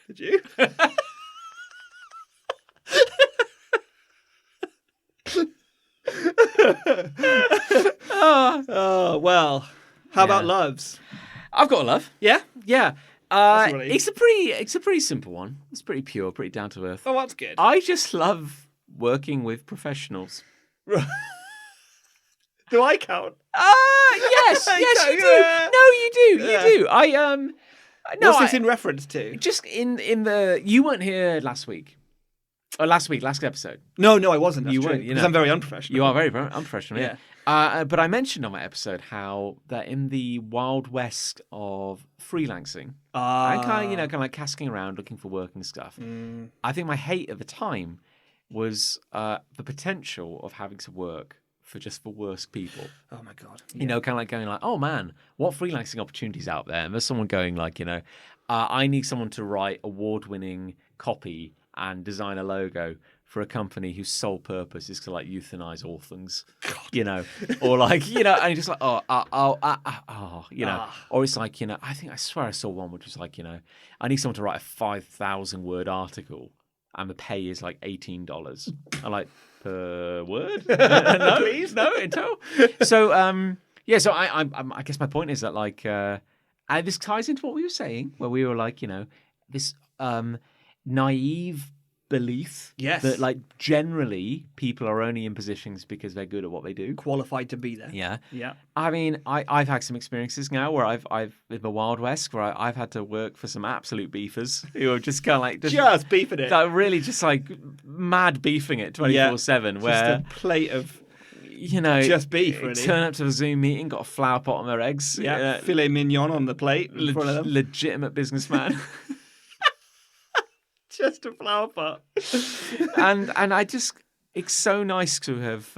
Did you? Oh, well. How about loves? I've got a love. Yeah? Yeah. That's a relief. It's a pretty simple one. It's pretty pure, pretty down to earth. Oh, that's good. I just love working with professionals. Do I count? Yes, yes, you do. No, you do. You do. No, What's this in reference to? Just in the. You weren't here last week. Last episode. No, I wasn't. That's You true. weren't, you Because know. I'm very unprofessional. You are very, very unprofessional, Yeah. But I mentioned on my episode how that in the wild west of freelancing, and kind of like casking around looking for work and stuff. I think my hate at the time was the potential of having to work for just the worst people. Oh my God. You know, kind of like going like, oh man, what freelancing opportunities out there? And there's someone going like, I need someone to write award-winning copy and design a logo for a company whose sole purpose is to like euthanize orphans, or like, and you're just like, or it's like, I swear I saw one which was like, I need someone to write a 5,000 word article and the pay is like $18. I'm like, per word? No, Please? No, in total. So, so I guess my point is that like, and this ties into what we were saying, where we were like, this naive belief that like generally people are only in positions because they're good at what they do, Qualified to be there. yeah. I mean, I've had some experiences now where I've in the Wild West where I've had to work for some absolute beefers who are just kind of like just beefing it, like really just like mad beefing it 24/7, where just a plate of just beef, really. Turn up to the Zoom meeting, got a flower pot on their eggs, filet mignon on the plate, in front of them. Legitimate businessman. Just a flower pot. and I just, it's so nice to have,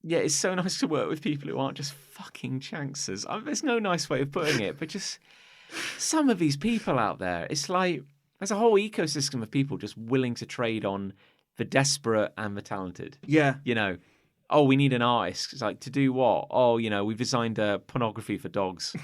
it's so nice to work with people who aren't just fucking chancers. There's no nice way of putting it, but just some of these people out there, it's like there's a whole ecosystem of people just willing to trade on the desperate and the talented. Yeah. Oh, we need an artist. It's like, to do what? Oh, we've designed pornography for dogs.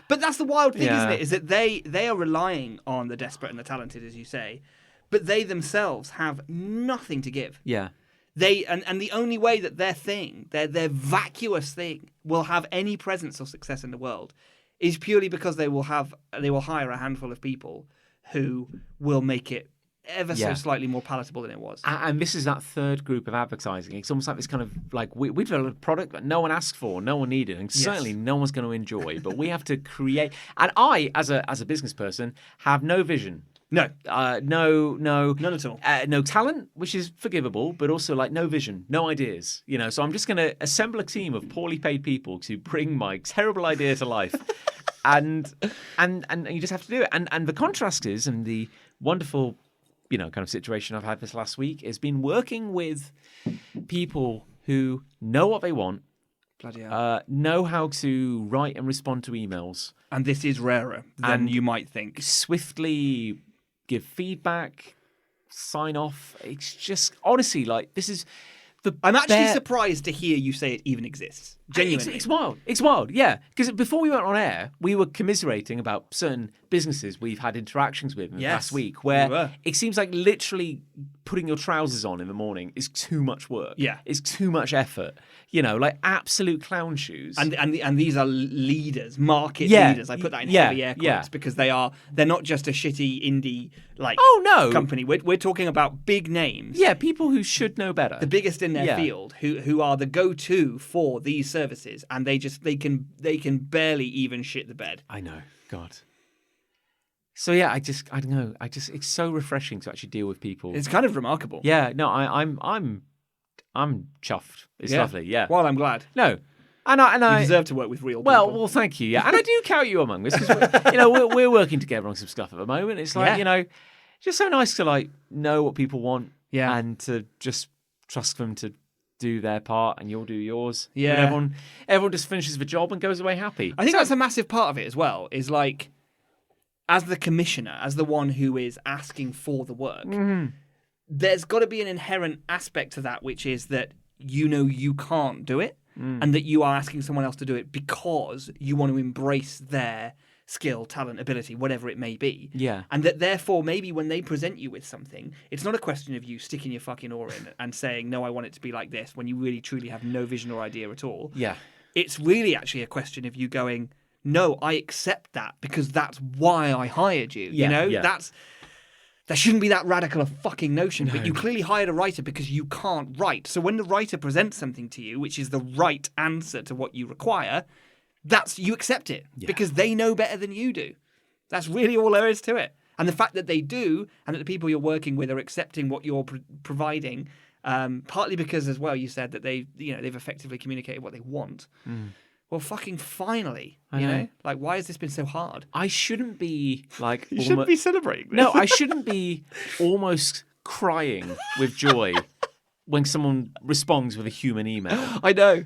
But that's the wild thing, isn't it? Is that they are relying on the desperate and the talented, as you say, but they themselves have nothing to give. Yeah. And the only way that their thing, their vacuous thing, will have any presence or success in the world is purely because they will hire a handful of people who will make it ever so slightly more palatable than it was. And this is that third group of advertising. It's almost like this kind of like we developed a product that no one asked for, no one needed, and certainly no one's going to enjoy. But we have to create. And I, as a business person, have no vision. No, none at all. No talent, which is forgivable, but also like no vision, no ideas. So I'm just going to assemble a team of poorly paid people to bring my terrible idea to life, and you just have to do it. And the contrast is, and the wonderful, kind of situation I've had this last week has been working with people who know what they want. Bloody hell. Know how to write and respond to emails. And this is rarer than you might think. Swiftly give feedback, sign off. It's just, honestly, like, this is I'm actually surprised to hear you say it even exists. Genuinely. It's wild. It's wild, yeah. Because before we went on air, we were commiserating about certain businesses we've had interactions with in the last week where it seems like literally putting your trousers on in the morning is too much work. Yeah. It's too much effort. Like absolute clown shoes. And these are leaders, market leaders. I put that in heavy air quotes because they're not just a shitty indie company. We're talking about big names. Yeah, people who should know better. The biggest in their field, who are the go-to for these services, and they can barely even shit the bed. I know, God. So yeah, I don't know. It's so refreshing to actually deal with people. It's kind of remarkable. Yeah, no, I'm chuffed. It's lovely. Yeah. Well, I'm glad. No, and I you deserve to work with real people. Well, thank you. Yeah, and I do count you among this because we're working together on some stuff at the moment. It's like just so nice to like know what people want. Yeah, and to just trust them to do their part, and you'll do yours. Yeah, and everyone just finishes the job and goes away happy. I think that's a massive part of it as well. Is like, as the commissioner, as the one who is asking for the work, there's got to be an inherent aspect to that, which is that you can't do it, and that you are asking someone else to do it because you want to embrace their skill, talent, ability, whatever it may be. Yeah. And that therefore, maybe when they present you with something, it's not a question of you sticking your fucking oar in and saying, no, I want it to be like this, when you really truly have no vision or idea at all. Yeah. It's really actually a question of you going, no, I accept that because that's why I hired you. Yeah, There shouldn't be that radical a fucking notion, but you clearly hired a writer because you can't write. So when the writer presents something to you, which is the right answer to what you require, you accept it because they know better than you do. That's really all there is to it. And the fact that they do, and that the people you're working with are accepting what you're providing, partly because as well you said that they've effectively communicated what they want. Well, fucking finally, like, why has this been so hard? I shouldn't be like you shouldn't be celebrating this. No, I shouldn't be almost crying with joy when someone responds with a human email. I know,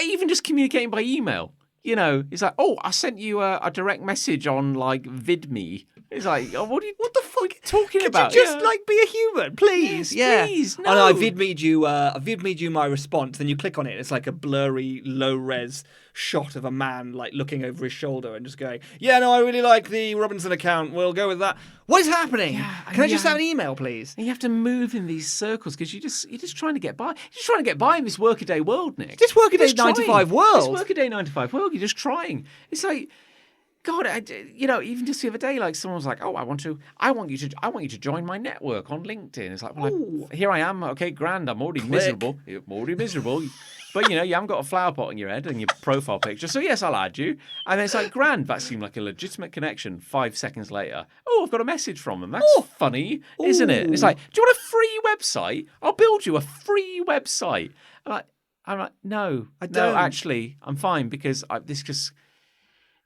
even just communicating by email. It's like, oh, I sent you a direct message on like VidMe. It's like, oh, what the fuck are you talking about? Could you just like be a human, please? Yes, please. No. And I VidMe'd you my response. Then you click on it. It's like a blurry, low res shot of a man like looking over his shoulder and just going, "Yeah, no, I really like the Robinson account. We'll go with that." What is happening? Yeah, Can I just have an email, please? And you have to move in these circles because you're just trying to get by. You're just trying to get by in this workaday world, Nick. This workaday 9 to 5 world. This workaday 9 to 5 world. You're just trying. It's like, God, even just the other day, like someone was like, "Oh, I want you to join my network on LinkedIn." It's like, well, here I am. Okay, grand. I'm already miserable. But you haven't got a flower pot on your head and your profile picture. So yes, I'll add you. And then it's like, grand. That seemed like a legitimate connection. 5 seconds later, oh, I've got a message from them. That's funny, isn't it? It's like, do you want a free website? I'll build you a free website. I'm like, no, I don't. No, actually, I'm fine because this just.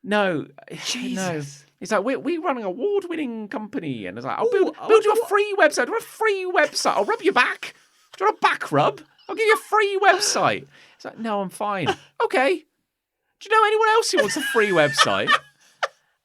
No, Jesus. No. It's like we run an award-winning company, and it's like I'll build you a free website. Do you want a free website? I'll rub your back. Do you want a back rub? I'll give you a free website. It's like, no, I'm fine. Okay. Do you know anyone else who wants a free website?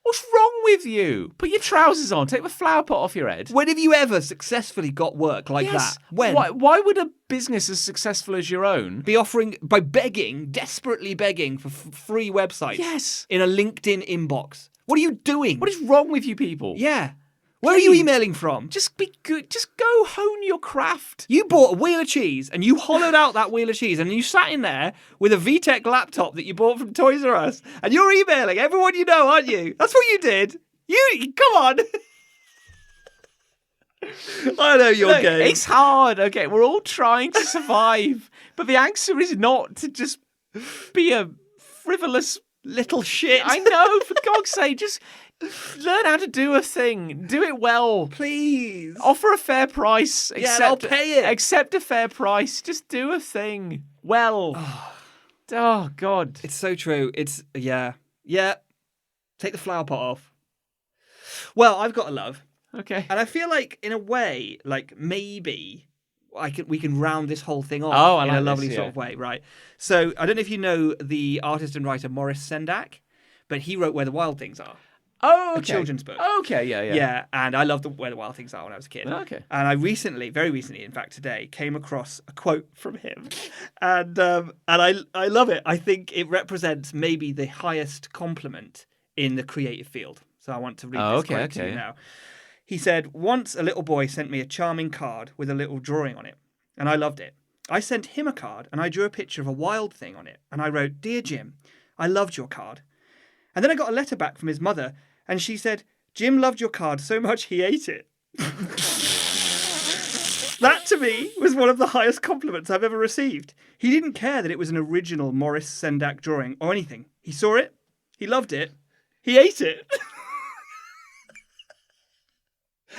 What's wrong with you? Put your trousers on. Take the flower pot off your head. When have you ever successfully got work like that? When? Why would a business as successful as your own be offering, by desperately begging for free websites? Yes. In a LinkedIn inbox. What are you doing? What is wrong with you people? Yeah. Where are you emailing from? Just be good. Just go hone your craft. You bought a wheel of cheese and you hollowed out that wheel of cheese and you sat in there with a VTech laptop that you bought from Toys R Us and you're emailing everyone you know, aren't you? That's what you did. Come on. I know your game. It's hard. Okay, we're all trying to survive, but the answer is not to just be a frivolous little shit. I know, for God's sake, just learn how to do a thing. Do it well. Please. Offer a fair price. I'll pay it. Accept a fair price. Just do a thing well. Oh, God. It's so true. It's, yeah. Take the flower pot off. Well, I've got a love. Okay. And I feel like, in a way, like maybe we can round this whole thing off in a lovely sort of way, right? So I don't know if you know the artist and writer Maurice Sendak, but he wrote Where the Wild Things Are. Oh, okay. A children's book. Okay, yeah. Yeah, and I loved Where the Wild Things Are when I was a kid. Okay. And I very recently, in fact today, came across a quote from him. And I love it. I think it represents maybe the highest compliment in the creative field. So I want to read this quote to you now. He said, "Once a little boy sent me a charming card with a little drawing on it, and I loved it. I sent him a card, and I drew a picture of a wild thing on it, and I wrote, 'Dear Jim, I loved your card.' And then I got a letter back from his mother, and she said, 'Jim loved your card so much he ate it.'" That, to me, was one of the highest compliments I've ever received. He didn't care that it was an original Maurice Sendak drawing or anything. He saw it, he loved it, he ate it. He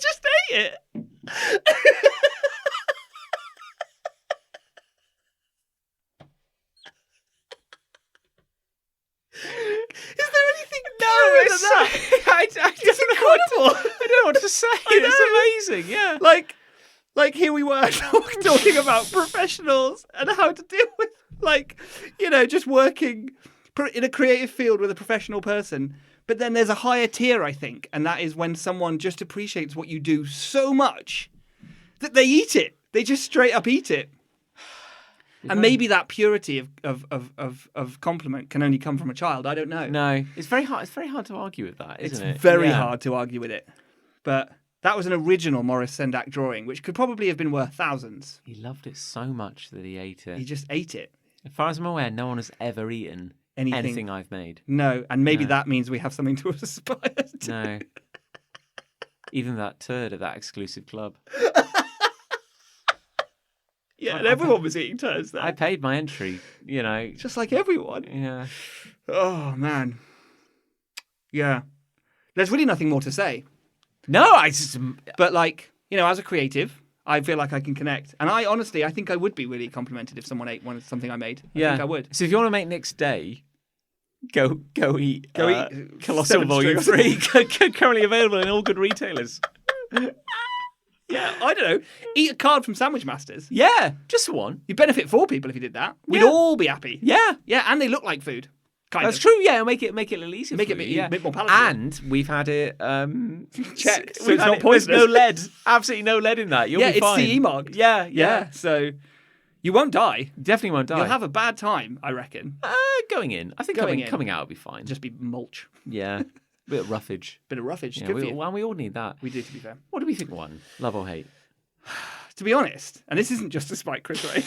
just ate it. Is there anything better than that? I don't know what to say. It's amazing, yeah. Like here we were talking about professionals and how to deal with, just working in a creative field with a professional person. But then there's a higher tier, I think, and that is when someone just appreciates what you do so much that they eat it. They just straight up eat it. And maybe that purity of compliment can only come from a child. I don't know. No, it's very hard. It's very hard to argue with that, isn't it? It's very hard to argue with it. But that was an original Maurice Sendak drawing, which could probably have been worth thousands. He loved it so much that he ate it. He just ate it. As far as I'm aware, no one has ever eaten anything I've made. No, and maybe that means we have something to aspire to. No. Even that turd at that exclusive club. Yeah, and everyone was eating turds there. I paid my entry, Just like everyone. Yeah. Oh, man. Yeah. There's really nothing more to say. No, But, as a creative, I feel like I can connect. And I think I would be really complimented if someone ate something I made. I think I would. So if you want to make Nick's day, go eat Colossal 7 Volume strips. 3, currently available in all good retailers. Yeah, I don't know. Eat a card from Sandwich Masters. Yeah, just one. You'd benefit 4 people if you did that. We'd Yeah. all be happy. Yeah. Yeah, and they look like food. That's true, yeah. Make it a little easier. Make for it you, a bit more palatable. And we've had it checked, so we've it's had not it- poisonous. There's no lead. Absolutely no lead in that. You'll be it's fine. CE marked. Yeah. So you won't die. Definitely won't die. You'll have a bad time, I reckon. Going in. I think Going in. coming out will be fine. Just be mulch. Yeah. Bit of roughage. Bit of roughage. Yeah, Good for you. we all need that. We do, to be fair. What do we think won? Love or hate? To be honest, and this isn't just to spite Chris Ray,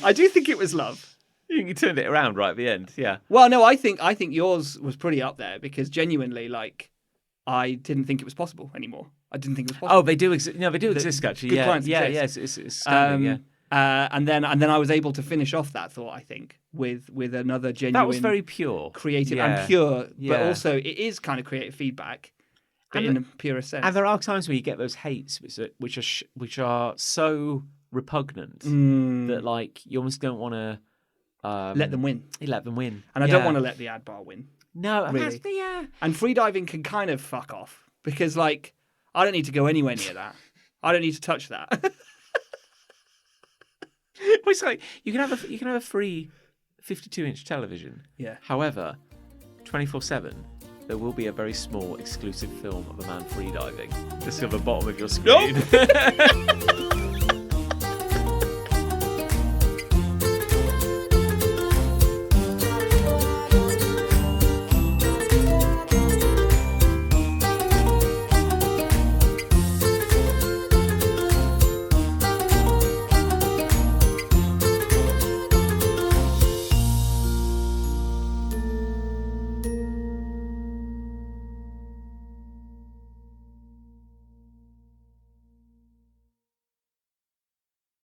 I do think it was love. You turned it around right at the end, yeah. Well, no, I think yours was pretty up there because genuinely, I didn't think it was possible anymore. I didn't think it was possible. Oh, they do exist. No, they do exist actually. Good clients Yes, exist. it's standing, and then I was able to finish off that thought. I think with another genuine. That was very pure, creative and pure, but Yeah. also it is kind of creative feedback, but in a purest sense. And there are times where you get those hates, which are so repugnant that you almost don't want to let them win. Let them win, And I don't want to let the ad bar win. No, really. Yeah. And freediving can kind of fuck off because I don't need to go anywhere near that. I don't need to touch that. It's like you can have a free 52-inch television. Yeah. However, 24/7 there will be a very small exclusive film of a man freediving just on the bottom of your screen. Nope.